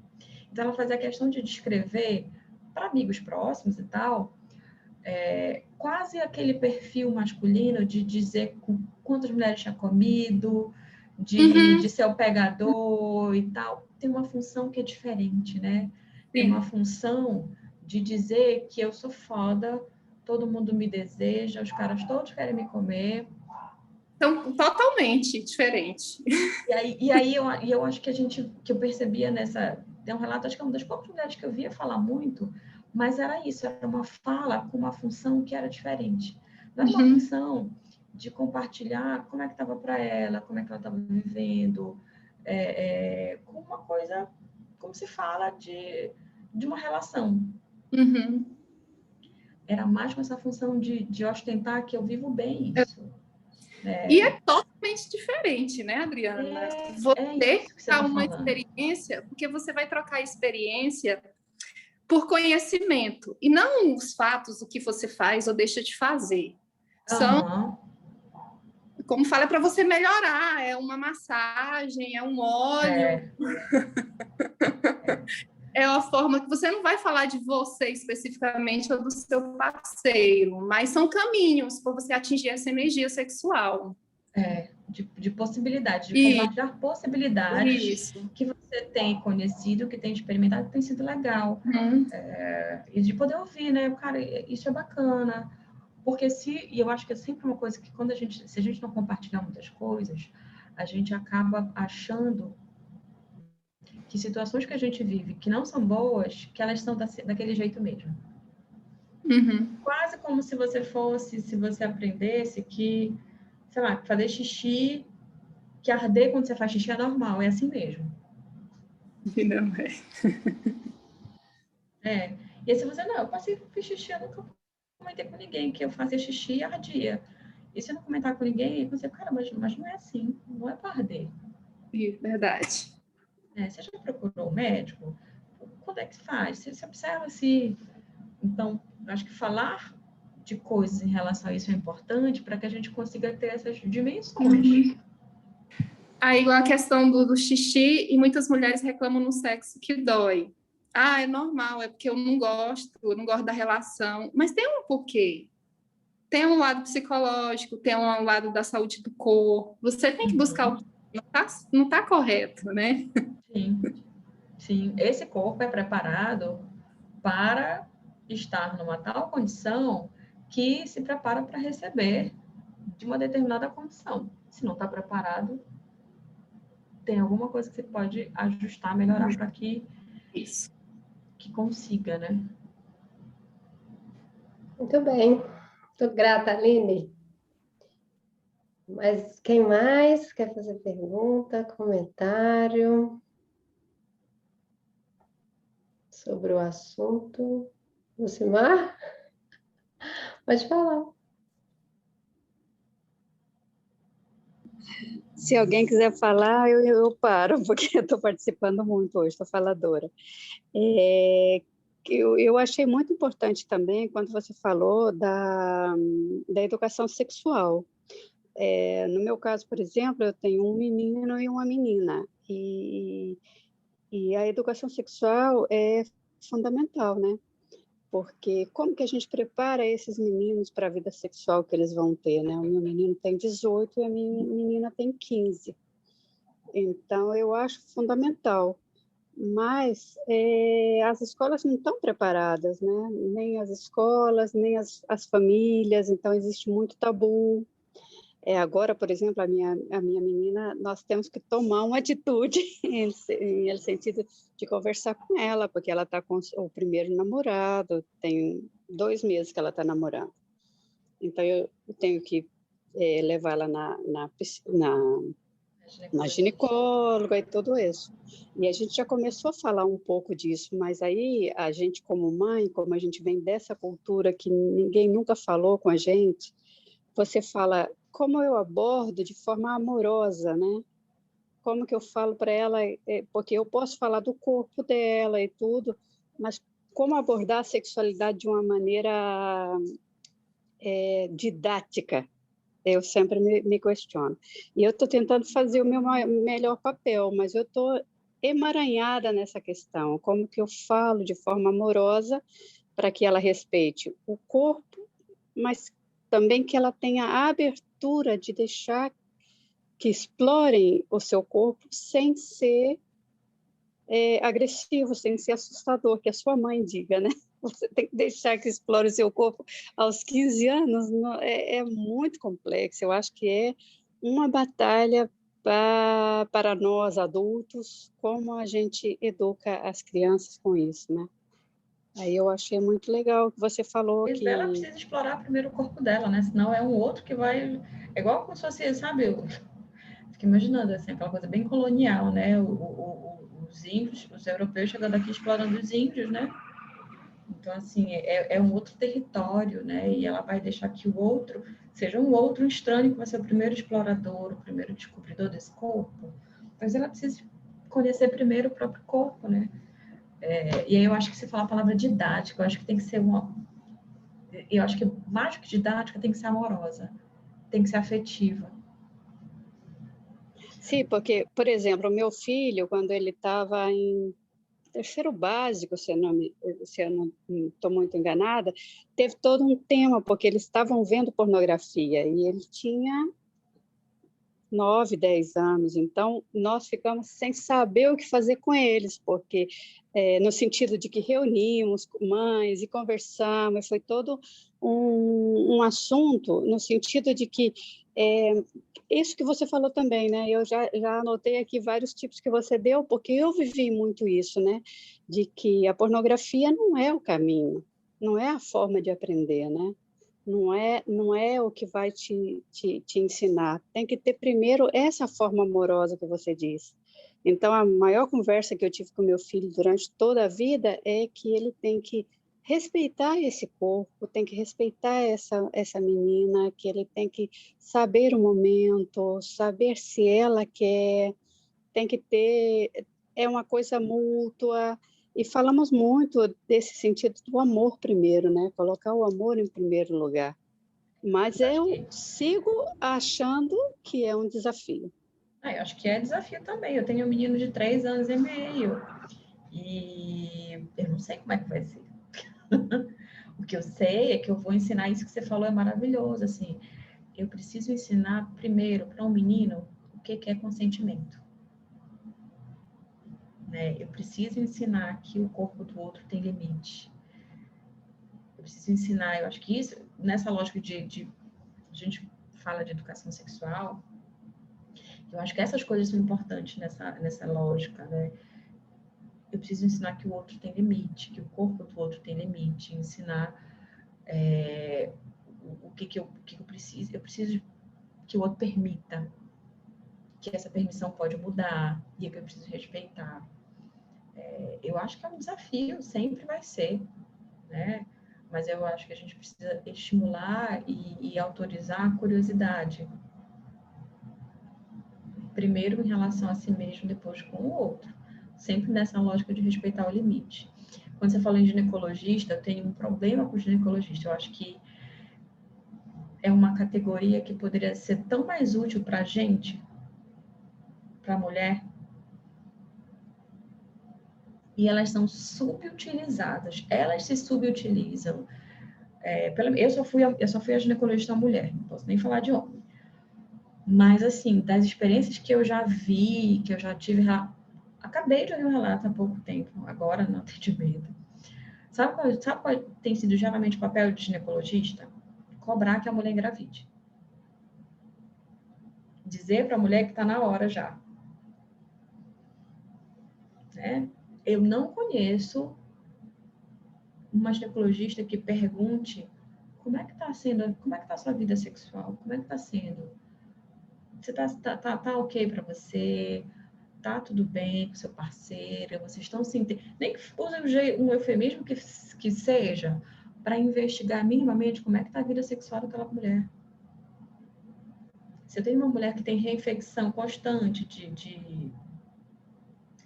Então, ela fazia questão de descrever para amigos próximos e tal, quase aquele perfil masculino de dizer com quantas mulheres tinha comido, de ser o pegador e tal. Tem uma função que é diferente, né? Tem uma função de dizer que eu sou foda, todo mundo me deseja, os caras todos querem me comer. Então, totalmente diferente. E aí eu acho que eu percebia tem um relato, acho que é uma das poucas mulheres que eu via falar muito, mas era isso, era uma fala com uma função que era diferente. Não era uma função de compartilhar como é que estava para ela, como é que ela estava vivendo, com uma coisa, como se fala de uma relação. Era mais com essa função de ostentar que eu vivo bem isso. E é totalmente diferente, né, Adriana? Você tá uma experiência, porque você vai trocar experiência por conhecimento, e não os fatos, o que você faz ou deixa de fazer. São, como fala, para você melhorar, é uma massagem, é um óleo. É uma forma que você não vai falar de você especificamente ou do seu parceiro, mas são caminhos para você atingir essa energia sexual. De possibilidades, de compartilhar possibilidades que você tem conhecido, que tem experimentado, que tem sido legal. E de poder ouvir, né? Cara, isso é bacana. Porque e eu acho que é sempre uma coisa que se a gente não compartilhar muitas coisas, a gente acaba achando que situações que a gente vive que não são boas, que elas são daquele jeito mesmo. Quase como se você aprendesse que, sei lá, fazer xixi, que arder quando você faz xixi é normal, é assim mesmo. E não é. E aí se você, não, eu passei fiz xixi, eu nunca comentei com ninguém que eu fazia xixi e ardia. E se eu não comentar com ninguém, você, cara, mas não é assim, não é para arder. Verdade. Você já procurou o médico? Quando é que faz? Você observa se... Então, acho que falar de coisas em relação a isso é importante para que a gente consiga ter essas dimensões. Igual a questão do xixi, e muitas mulheres reclamam no sexo que dói. É normal, é porque eu não gosto da relação. Mas tem um porquê. Tem um lado psicológico, tem um lado da saúde do corpo. Você tem que buscar o que não tá correto, né? Sim. Esse corpo é preparado para estar numa tal condição que se prepara para receber de uma determinada condição. Se não está preparado, tem alguma coisa que você pode ajustar, melhorar para que consiga, né? Muito bem. Muito grata, Aline. Mas quem mais quer fazer pergunta, comentário sobre o assunto? Lucimar? Pode falar. Se alguém quiser falar, eu paro, porque eu estou participando muito hoje, estou faladora. Eu achei muito importante também quando você falou da educação sexual. No meu caso, por exemplo, eu tenho um menino e uma menina, e a educação sexual é fundamental, né? Porque como que a gente prepara esses meninos para a vida sexual que eles vão ter, né? O meu menino tem 18 e a minha menina tem 15. Então, eu acho fundamental. Mas as escolas não estão preparadas, né? Nem as escolas, nem as famílias. Então, existe muito tabu. Agora, por exemplo, a minha menina, nós temos que tomar uma atitude em sentido de conversar com ela, porque ela está com o primeiro namorado, tem 2 meses que ela está namorando. Então, eu tenho que levá-la na ginecóloga e tudo isso. E a gente já começou a falar um pouco disso, mas aí a gente, como mãe, como a gente vem dessa cultura que ninguém nunca falou com a gente, você fala, como eu abordo de forma amorosa, né? Como que eu falo para ela, porque eu posso falar do corpo dela e tudo, mas como abordar a sexualidade de uma maneira didática? Eu sempre me questiono. E eu estou tentando fazer o meu melhor papel, mas eu estou emaranhada nessa questão. Como que eu falo de forma amorosa para que ela respeite o corpo, mas também que ela tenha a abertura de deixar que explorem o seu corpo sem ser agressivo, sem ser assustador, que a sua mãe diga, né? Você tem que deixar que explore o seu corpo aos 15 anos, é muito complexo. Eu acho que é uma batalha para nós, adultos, como a gente educa as crianças com isso, né? Aí eu achei muito legal que você falou que... Ela precisa explorar primeiro o corpo dela, né? Senão é um outro que vai... É igual como se fosse, sabe? Eu fico imaginando, assim, aquela coisa bem colonial, né? Os índios, os europeus chegando aqui explorando os índios, né? Então, assim, é um outro território, né? E ela vai deixar que o outro seja um outro estranho, que vai ser o primeiro explorador, o primeiro descobridor desse corpo. Mas ela precisa conhecer primeiro o próprio corpo, né? E aí eu acho que se falar a palavra didática, eu acho que tem que ser uma... Eu acho que mais que didática tem que ser amorosa, tem que ser afetiva. Sim, porque, por exemplo, o meu filho, quando ele estava em terceiro básico, se eu não estou muito enganada, teve todo um tema, porque eles estavam vendo pornografia, e ele tinha 9, 10 anos, então nós ficamos sem saber o que fazer com eles, porque no sentido de que reunimos mães e conversamos, foi todo um assunto, no sentido de que isso que você falou também, né? Eu já anotei aqui vários tipos que você deu, porque eu vivi muito isso, né? De que a pornografia não é o caminho, não é a forma de aprender, né? Não é o que vai te ensinar. Tem que ter primeiro essa forma amorosa que você disse. Então, a maior conversa que eu tive com meu filho durante toda a vida é que ele tem que respeitar esse corpo, tem que respeitar essa menina, que ele tem que saber o momento, saber se ela quer, tem que ter... É uma coisa mútua. E falamos muito desse sentido do amor primeiro, né? Colocar o amor em primeiro lugar. Mas eu sigo achando que é um desafio. Eu acho que é desafio também. Eu tenho um menino de 3 anos e meio. E eu não sei como é que vai ser. O que eu sei é que eu vou ensinar isso que você falou, é maravilhoso. Assim, eu preciso ensinar primeiro para um menino o que é consentimento. Né? Eu preciso ensinar que o corpo do outro tem limite. Eu preciso ensinar, eu acho que isso, nessa lógica de a gente fala de educação sexual, eu acho que essas coisas são importantes nessa lógica, né? Eu preciso ensinar que o outro tem limite, que o corpo do outro tem limite, ensinar o que eu preciso. Eu preciso que o outro permita, que essa permissão pode mudar e que eu preciso respeitar. Eu acho que é um desafio, sempre vai ser, né? Mas eu acho que a gente precisa estimular e autorizar a curiosidade. Primeiro em relação a si mesmo, depois com o outro. Sempre nessa lógica de respeitar o limite. Quando você fala em ginecologista, eu tenho um problema com o ginecologista. Eu acho que é uma categoria que poderia ser tão mais útil para a gente, para a mulher. E elas são subutilizadas, elas se subutilizam. Eu só fui a ginecologista mulher, não posso nem falar de homem. Mas, assim, das experiências que eu já vi, que eu já tive, acabei de ouvir um relato há pouco tempo, agora no atendimento. Sabe qual tem sido geralmente o papel de ginecologista? Cobrar que a mulher engravide. Dizer para a mulher que está na hora já. Né? Eu não conheço uma ginecologista que pergunte como é que está sendo, como é que está a sua vida sexual, como é que está sendo? Você tá ok para você? Tá tudo bem com seu parceiro? Vocês estão se nem que use um eufemismo que seja para investigar minimamente como é que está a vida sexual daquela mulher. Se eu tenho uma mulher que tem reinfecção constante de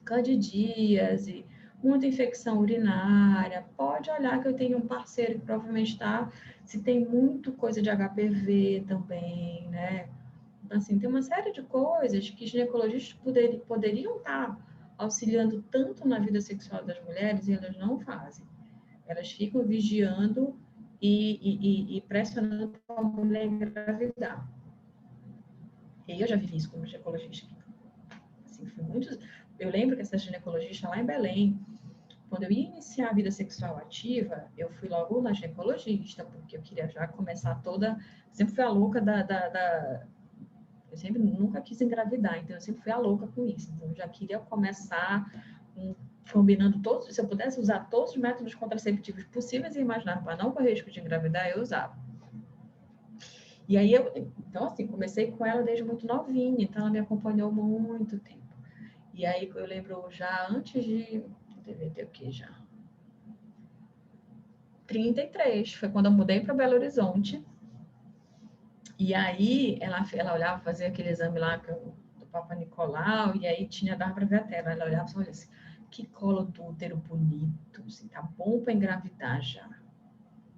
candidíase, muita infecção urinária, pode olhar que eu tenho um parceiro que provavelmente está, se tem muito coisa de HPV também, né? Então, assim, tem uma série de coisas que ginecologistas poderiam estar auxiliando tanto na vida sexual das mulheres e elas não fazem. Elas ficam vigiando e pressionando para a mulher engravidar. E eu já vivi isso como ginecologista. Assim, eu lembro que essa ginecologista lá em Belém, quando eu ia iniciar a vida sexual ativa, eu fui logo na ginecologista, porque eu queria já começar toda... Sempre fui a louca eu nunca quis engravidar, então eu sempre fui a louca com isso. Então eu já queria começar combinando todos... Se eu pudesse usar todos os métodos contraceptivos possíveis e imagináveis para não correr risco de engravidar, eu usava. E aí então assim, comecei com ela desde muito novinha, então ela me acompanhou muito tempo. E aí eu lembro já antes de... Deve ter o quê já? 33, foi quando eu mudei para Belo Horizonte. E aí ela olhava, fazia aquele exame lá do Papa Nicolau, e aí tinha a Bárbara Gatela. Ela olhava e olha assim, que colo do útero bonito, assim, tá bom para engravidar já.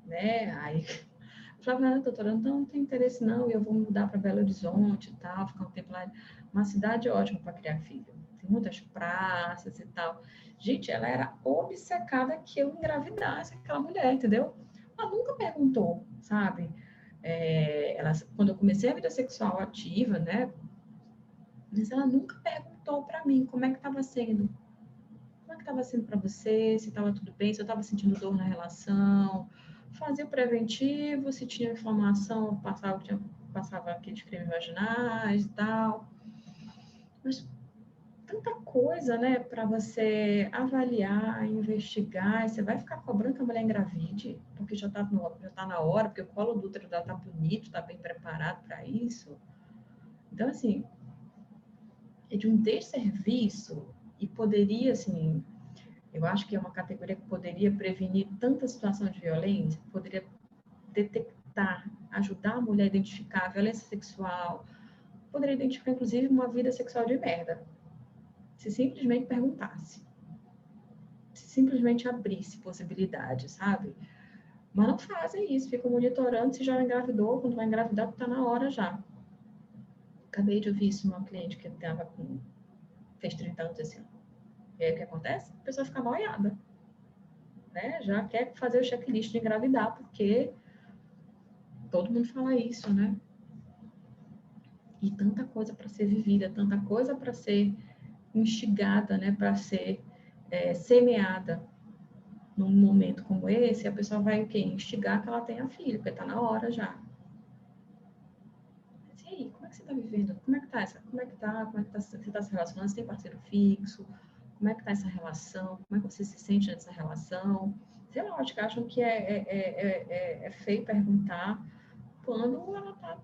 Né? Aí eu falava, doutora, não tem interesse não, eu vou mudar para Belo Horizonte e tal, ficar um tempo lá. Uma cidade ótima para criar filho. Tem muitas praças e tal. Gente, ela era obcecada que eu engravidasse aquela mulher, entendeu? Ela nunca perguntou, sabe? Quando eu comecei a vida sexual ativa, né? Mas ela nunca perguntou para mim como é que estava sendo. Como é que estava sendo para você? Se estava tudo bem? Se eu estava sentindo dor na relação? Fazia o preventivo, se tinha inflamação, passava aqueles cremes vaginais e tal. Mas tanta coisa, né, para você avaliar, investigar, e você vai ficar cobrando que a mulher engravide, porque já tá na hora, porque o colo do útero dela tá bonito, está bem preparado para isso. Então, assim, é de um desserviço e poderia, assim, eu acho que é uma categoria que poderia prevenir tanta situação de violência, poderia detectar, ajudar a mulher a identificar a violência sexual, poderia identificar, inclusive, uma vida sexual de merda. Se simplesmente perguntasse. Se simplesmente abrisse possibilidades, sabe? Mas não fazem isso, ficam monitorando se já engravidou, quando vai engravidar, está na hora já. Acabei de ouvir isso numa cliente que fez 30 anos esse ano. E aí o que acontece? A pessoa fica noiada. Né? Já quer fazer o checklist de engravidar, porque todo mundo fala isso, né? E tanta coisa para ser vivida, tanta coisa para ser instigada, né? Para ser semeada. Num momento como esse, a pessoa vai o quê? Instigar que ela tenha filho, porque está na hora já. Mas e aí, como é que você está vivendo? Como é que tá você está se relacionando? Você tem parceiro fixo? Como é que está essa relação? Como é que você se sente nessa relação? Sei lá, acho que acham que é feio perguntar quando ela está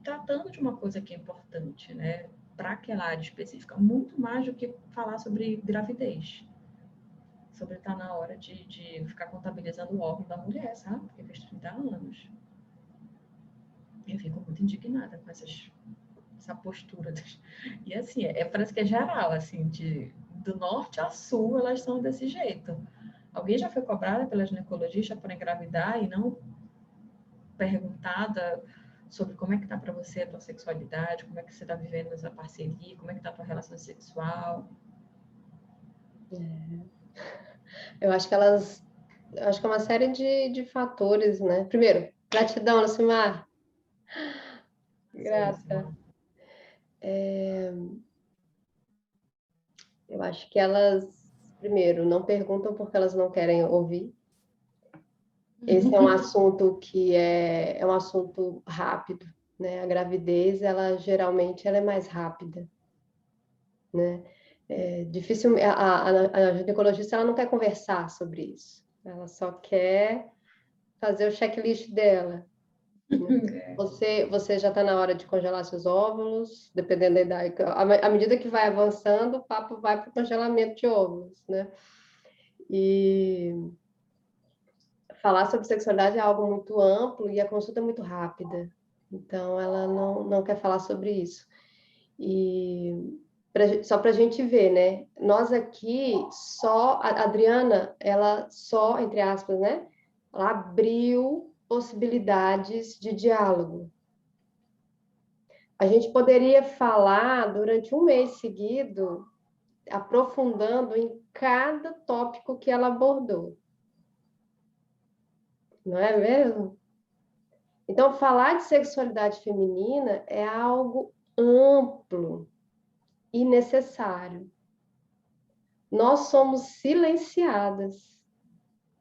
tratando de uma coisa que é importante, né? Para aquela área específica, muito mais do que falar sobre gravidez. Sobre estar na hora de ficar contabilizando o órgão da mulher, sabe? Porque fez 30 anos. Eu fico muito indignada com essa postura. E assim, parece que é geral, assim, do norte a sul, elas são desse jeito. Alguém já foi cobrada pela ginecologista por engravidar e não perguntada sobre como é que tá para você a tua sexualidade, como é que você tá vivendo essa parceria, como é que tá a tua relação sexual. Eu acho que é uma série de fatores, né? Primeiro, gratidão, Lucimar. Grata. Eu acho que elas, primeiro, não perguntam porque elas não querem ouvir. Esse é um assunto que é um assunto rápido, né? A gravidez, ela geralmente ela é mais rápida, né? Difícil, a ginecologista ela não quer conversar sobre isso. Ela só quer fazer o checklist dela. Né? Você já está na hora de congelar seus óvulos, dependendo da idade. À medida que vai avançando, o papo vai para o congelamento de óvulos, né? E falar sobre sexualidade é algo muito amplo e a consulta é muito rápida. Então, ela não quer falar sobre isso. E só para a gente ver, né? Nós aqui, a Adriana, ela só, entre aspas, né? Ela abriu possibilidades de diálogo. A gente poderia falar durante um mês seguido, aprofundando em cada tópico que ela abordou. Não é mesmo? Então, falar de sexualidade feminina é algo amplo e necessário. Nós somos silenciadas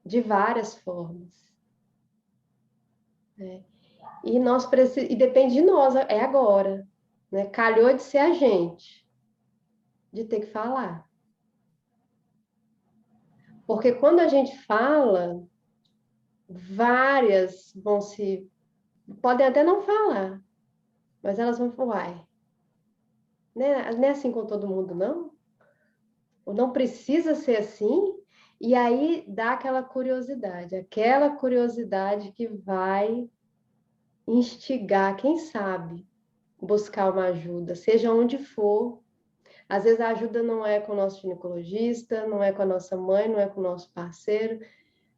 de várias formas. Né? E depende de nós, é agora. Né? Calhou de ser a gente, de ter que falar. Porque quando a gente fala, várias podem até não falar, mas elas vão falar, uai, não é assim com todo mundo, não? Ou não precisa ser assim? E aí dá aquela curiosidade que vai instigar, quem sabe, buscar uma ajuda, seja onde for. Às vezes a ajuda não é com o nosso ginecologista, não é com a nossa mãe, não é com o nosso parceiro.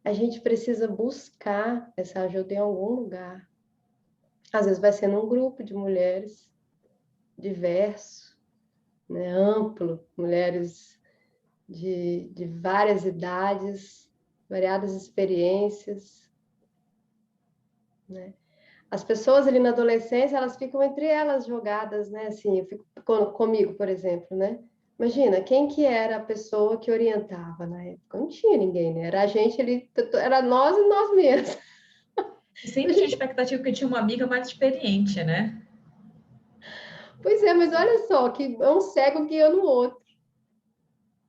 A gente precisa buscar essa ajuda em algum lugar. Às vezes vai ser num grupo de mulheres diverso, né, amplo, mulheres de várias idades, variadas experiências, né? As pessoas ali na adolescência, elas ficam entre elas jogadas, né? Assim, eu fico comigo, por exemplo, né? Imagina, quem que era a pessoa que orientava na época? Não tinha ninguém, né? Era a gente ali, era nós e nós mesmos. E sempre tinha a expectativa que tinha uma amiga mais experiente, né? Pois é, mas olha só, que é um cego guiando o outro,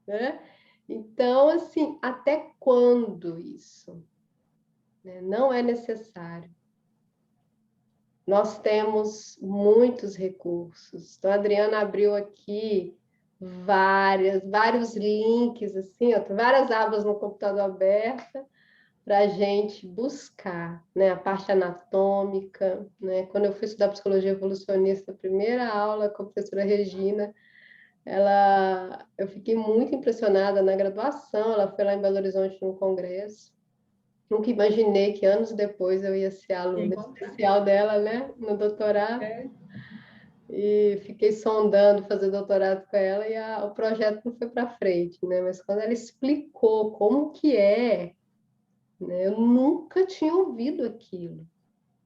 né? Então, assim, até quando isso? Né? Não é necessário. Nós temos muitos recursos. Então, a Adriana abriu aqui vários links, assim, ó, várias abas no computador aberta para a gente buscar, né, a parte anatômica, né? Quando eu fui estudar psicologia evolucionista, a primeira aula com a professora Regina, eu fiquei muito impressionada na graduação, ela foi lá em Belo Horizonte num congresso. Nunca imaginei que anos depois eu ia ser aluna especial dela, né, no doutorado. E fiquei sondando fazer doutorado com ela e o projeto não foi para frente, né? Mas quando ela explicou como que é, né, eu nunca tinha ouvido aquilo,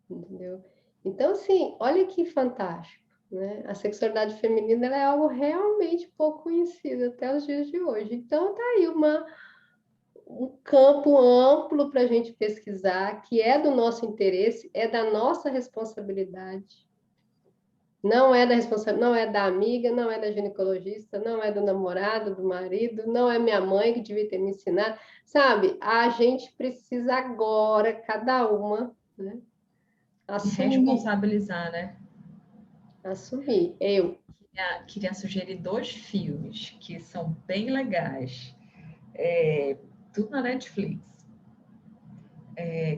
entendeu? Então, assim, olha que fantástico, né? A sexualidade feminina ela é algo realmente pouco conhecido até os dias de hoje. Então, tá aí um campo amplo para a gente pesquisar, que é do nosso interesse, é da nossa responsabilidade. Não é não é da amiga, não é da ginecologista, não é do namorado, do marido, não é minha mãe que devia ter me ensinado. Sabe, a gente precisa agora, cada uma, né, assumir. Responsabilizar, né? Assumir. Eu. Queria sugerir 2 filmes que são bem legais. Tudo na Netflix.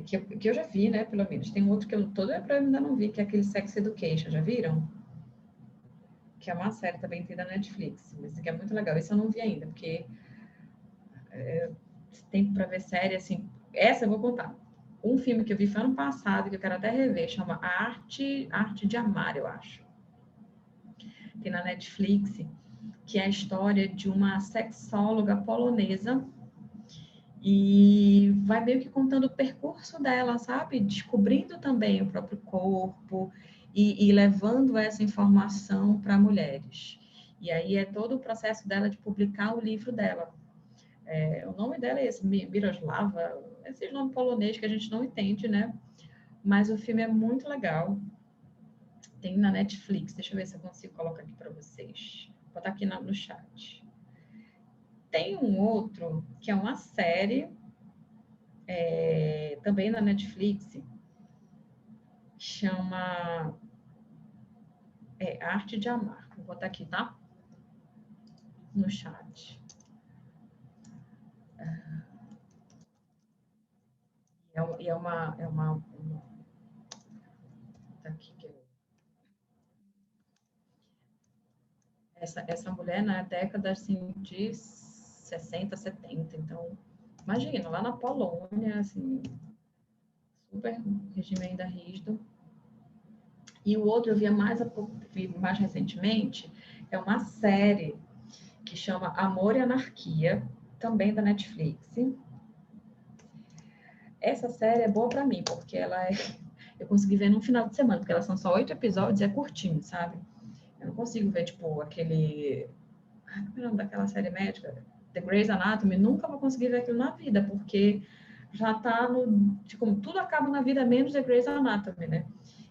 Que eu já vi, né? Pelo menos. Tem outro que eu ainda não vi, que é aquele Sex Education. Já viram? Que é uma série também tem da Netflix. Mas esse aqui é muito legal. Esse eu não vi ainda, porque tempo para ver série, assim. Essa eu vou contar. Um filme que eu vi foi ano passado, que eu quero até rever, chama Arte de Amar, eu acho. Tem na Netflix, que é a história de uma sexóloga polonesa, e vai meio que contando o percurso dela, sabe? Descobrindo também o próprio corpo e levando essa informação para mulheres. E aí é todo o processo dela de publicar o livro dela. O nome dela é esse, Miroslava, esse nome polonês que a gente não entende, né? Mas o filme é muito legal. Tem na Netflix. Deixa eu ver se eu consigo colocar aqui para vocês. Vou botar aqui no chat. Tem um outro, que é uma série, também na Netflix, chama Arte de Amar. Vou botar aqui, tá? No chat. É uma tá aqui, essa mulher na década assim, de 60, 70, então imagina, lá na Polônia, assim, super regime ainda rígido. E o outro eu vi mais recentemente, é uma série que chama Amor e Anarquia, também da Netflix. Essa série é boa para mim, porque eu consegui ver num final de semana, porque elas são só 8 episódios e é curtinho, sabe? Eu não consigo ver, tipo, aquele... Como é o nome daquela série médica? The Grey's Anatomy. Nunca vou conseguir ver aquilo na vida, porque já tá no... Tipo, tudo acaba na vida, menos The Grey's Anatomy, né?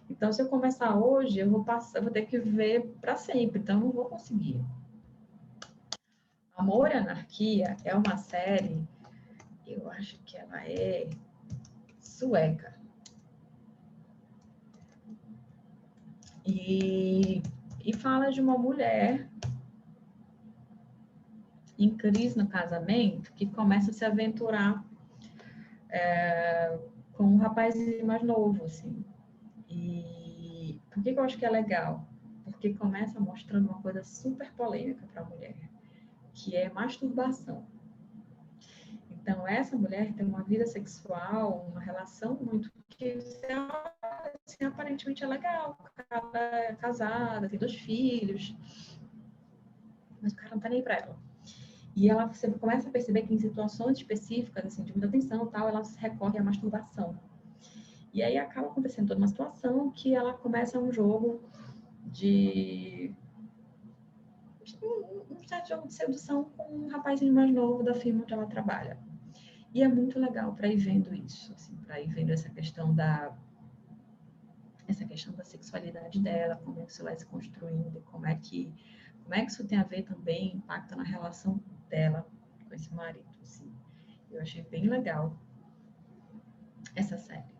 Então, se eu começar hoje, eu vou ter que ver para sempre. Então, eu não vou conseguir. Amor e Anarquia é uma série, eu acho que ela é sueca. E fala de uma mulher em crise no casamento que começa a se aventurar com um rapaz mais novo, assim. E por que eu acho que é legal? Porque começa mostrando uma coisa super polêmica para a mulher, que é masturbação. Então, essa mulher tem uma vida sexual, uma relação muito que assim, aparentemente é legal. Ela é casada, tem 2 filhos, mas o cara não tá nem pra ela. E você começa a perceber que em situações específicas, assim, de muita tensão e tal, ela recorre à masturbação. E aí acaba acontecendo toda uma situação que ela começa um jogo de... um certo jogo de sedução com um rapazinho mais novo da firma onde ela trabalha. E é muito legal para ir vendo isso, assim, para ir vendo essa questão da sexualidade dela, como é que isso vai se construindo, como é que isso tem a ver também, impacta na relação dela com esse marido, assim. Eu achei bem legal essa série.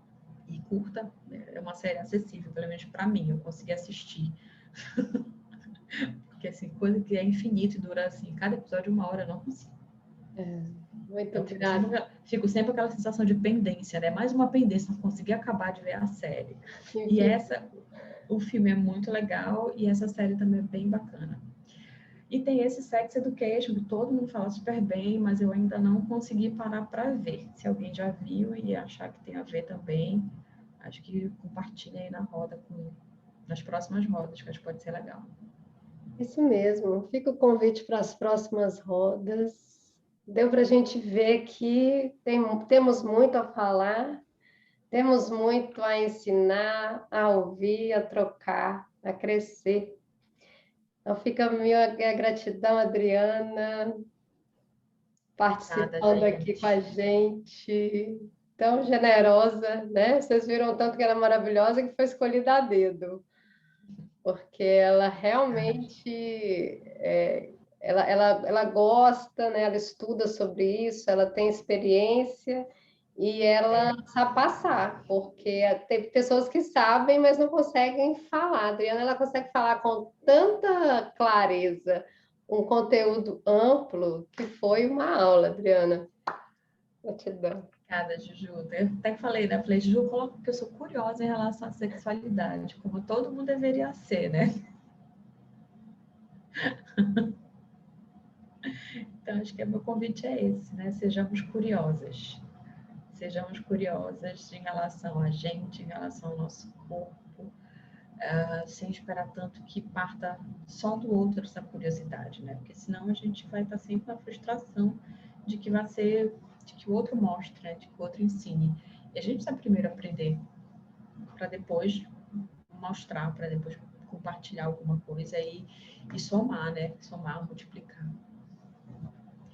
E curta, é uma série acessível, pelo menos para mim, eu consegui assistir. Porque, assim, coisa que é infinita e dura, assim, cada episódio 1 hora, eu não consigo. Muito Então, obrigada. fico sempre com aquela sensação de pendência, né? Mais uma pendência, não consegui acabar de ver a série. E o filme é muito legal e essa série também é bem bacana. E tem esse Sex Education, que todo mundo fala super bem, mas eu ainda não consegui parar para ver. Se alguém já viu e achar que tem a ver também, acho que compartilha aí nas próximas rodas, que acho que pode ser legal. Isso mesmo. Fica o convite para as próximas rodas. Deu para a gente ver que temos muito a falar, temos muito a ensinar, a ouvir, a trocar, a crescer. Então, fica a minha gratidão, Adriana, participando aqui com a gente, tão generosa, né? Vocês viram tanto que era maravilhosa que foi escolhida a dedo, porque ela realmente ela gosta, né? Ela estuda sobre isso, ela tem experiência e ela sabe passar, porque tem pessoas que sabem, mas não conseguem falar. A Adriana, ela consegue falar com tanta clareza, um conteúdo amplo, que foi uma aula, Adriana. Gratidão. Obrigada, Juju. Eu até falei, né? Falei, Juju, coloca que eu sou curiosa em relação à sexualidade, como todo mundo deveria ser, né? Então, acho que o meu convite é esse, né? Sejamos curiosas. Sejamos curiosas em relação a gente, em relação ao nosso corpo, sem esperar tanto que parta só do outro essa curiosidade, né? Porque senão a gente vai estar sempre na frustração de que vai ser, de que o outro mostre, né? De que o outro ensine. E a gente precisa primeiro aprender para depois mostrar, para depois compartilhar alguma coisa e somar, né? Somar, multiplicar.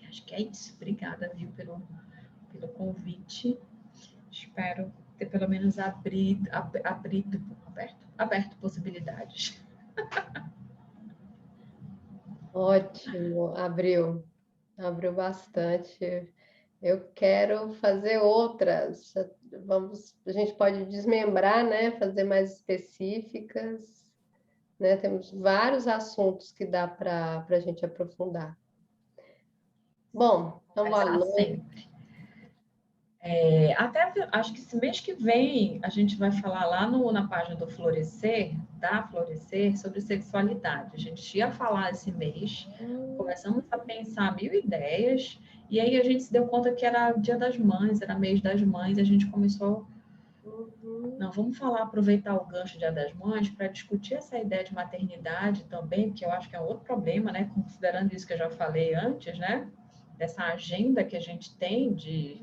Acho que é isso. Obrigada, viu, pelo convite. Espero ter pelo menos aberto possibilidades. Ótimo, abriu bastante. Eu quero fazer outras. A gente pode desmembrar, né? Fazer mais específicas, né? Temos vários assuntos que dá para a gente aprofundar. Bom, então boa noite. Até acho que esse mês que vem a gente vai falar lá na página do Florescer, sobre sexualidade. A gente ia falar esse mês, começamos a pensar 1000 ideias, e aí a gente se deu conta que era Dia das Mães, era mês das mães, e a gente começou... Não, vamos aproveitar o gancho Dia das Mães para discutir essa ideia de maternidade também, que eu acho que é um outro problema, né? Considerando isso que eu já falei antes, né? Dessa agenda que a gente tem de...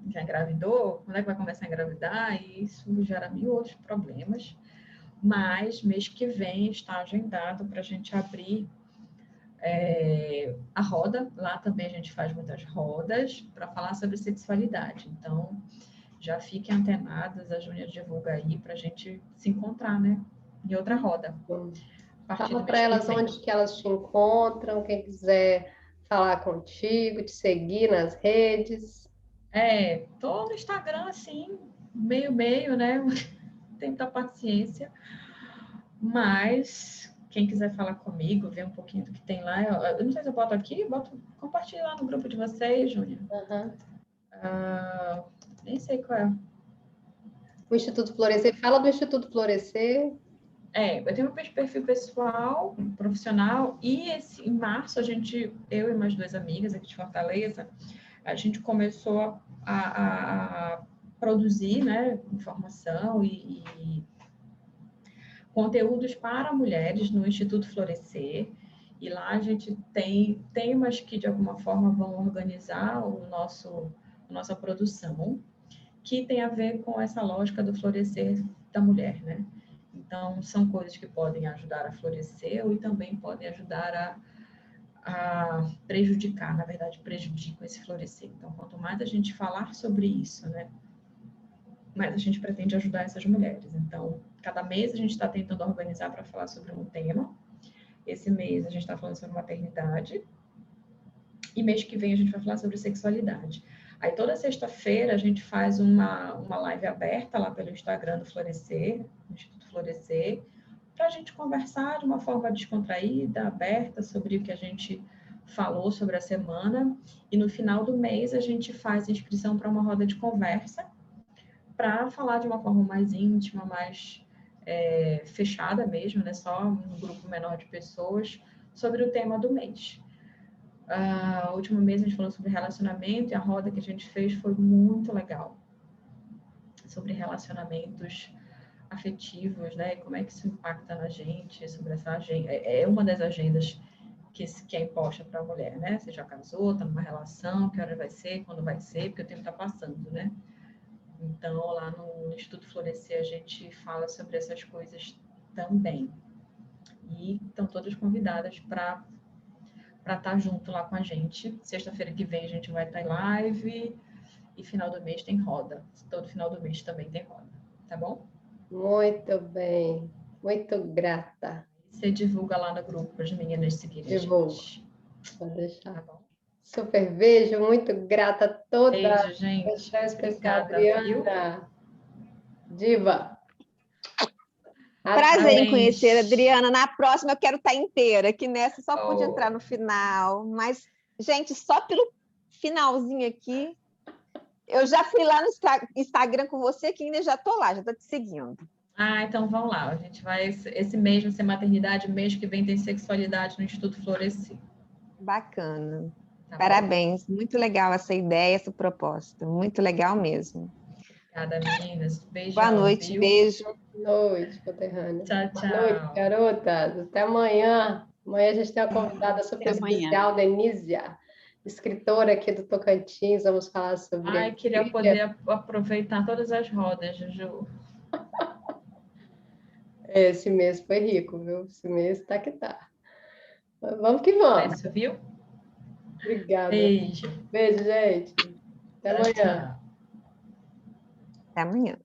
já engravidou, quando é que vai começar a engravidar, e isso gera 1000 outros problemas. Mas mês que vem está agendado para a gente abrir a roda. Lá também a gente faz muitas rodas para falar sobre sexualidade. Então, já fiquem antenadas, a Júnia divulga aí para a gente se encontrar, né? Em outra roda. Fala para elas onde que elas te encontram, quem quiser falar contigo, te seguir nas redes. Tô no Instagram, assim, meio, né? Tem muita paciência. Mas quem quiser falar comigo, ver um pouquinho do que tem lá, eu não sei se eu boto aqui, compartilho lá no grupo de vocês, Júlia. Nem sei qual é. O Instituto Florescer, fala do Instituto Florescer. Eu tenho um perfil pessoal, profissional, e em março eu e mais 2 amigas aqui de Fortaleza, a gente começou a produzir, né, informação e conteúdos para mulheres no Instituto Florescer, e lá a gente tem temas que de alguma forma vão organizar nossa produção, que tem a ver com essa lógica do florescer da mulher, né? Então, são coisas que podem ajudar a florescer ou também podem ajudar a prejudicar, na verdade, prejudicam esse florescer. Então, quanto mais a gente falar sobre isso, né, mais a gente pretende ajudar essas mulheres. Então, cada mês a gente está tentando organizar para falar sobre um tema. Esse mês a gente está falando sobre maternidade. E mês que vem a gente vai falar sobre sexualidade. Aí toda sexta-feira a gente faz uma live aberta lá pelo Instagram do Florescer, do Instituto Florescer, para a gente conversar de uma forma descontraída, aberta, sobre o que a gente falou sobre a semana. E no final do mês a gente faz inscrição para uma roda de conversa, para falar de uma forma mais íntima, mais fechada mesmo, né? Só um grupo menor de pessoas, sobre o tema do mês. O último mês a gente falou sobre relacionamento, e a roda que a gente fez foi muito legal. Sobre relacionamentos afetivos, né? Como é que isso impacta na gente, sobre essa agenda. É uma das agendas que é imposta para a mulher, né? Você já casou, está numa relação, que hora vai ser, quando vai ser, porque o tempo está passando, né? Então, lá no Instituto Florescer, a gente fala sobre essas coisas também. E estão todas convidadas para estar junto lá com a gente. Sexta-feira que vem a gente vai estar em live, e final do mês tem roda. Todo final do mês também tem roda, tá bom? Muito bem, muito grata. Você divulga lá no grupo para as meninas seguirem. Divulgo, pode deixar. Tá bom? Super beijo, muito grata a toda. Beijo, gente. Especial, Obrigada, Adriana. Diva. Prazer em conhecer a Adriana. Na próxima eu quero estar inteira, que nessa só pude entrar no final. Mas, gente, só pelo finalzinho aqui, eu já fui lá no Instagram com você, que ainda já estou lá, já estou te seguindo. Então vamos lá. A gente vai, esse mês vai ser maternidade, mês que vem tem sexualidade no Instituto Florescer. Bacana. Tá Parabéns. Bom? Muito legal essa ideia, essa proposta. Muito legal mesmo. Obrigada, meninas. Beijão. Boa noite, viu? beijo. noite, conterrânea. Tchau, Boa noite, tchau. garotas. Até amanhã. Amanhã a gente tem uma convidada super Até amanhã. especial, Denísia, escritora aqui do Tocantins. Vamos falar sobre Ai, queria poder aproveitar todas as rodas, Juju. esse mês foi rico, viu? Esse mês tá que tá. Mas vamos que vamos. Isso, viu? Obrigada. Beijo. Beijo, gente. Até Tchau, amanhã. tchau. Até amanhã.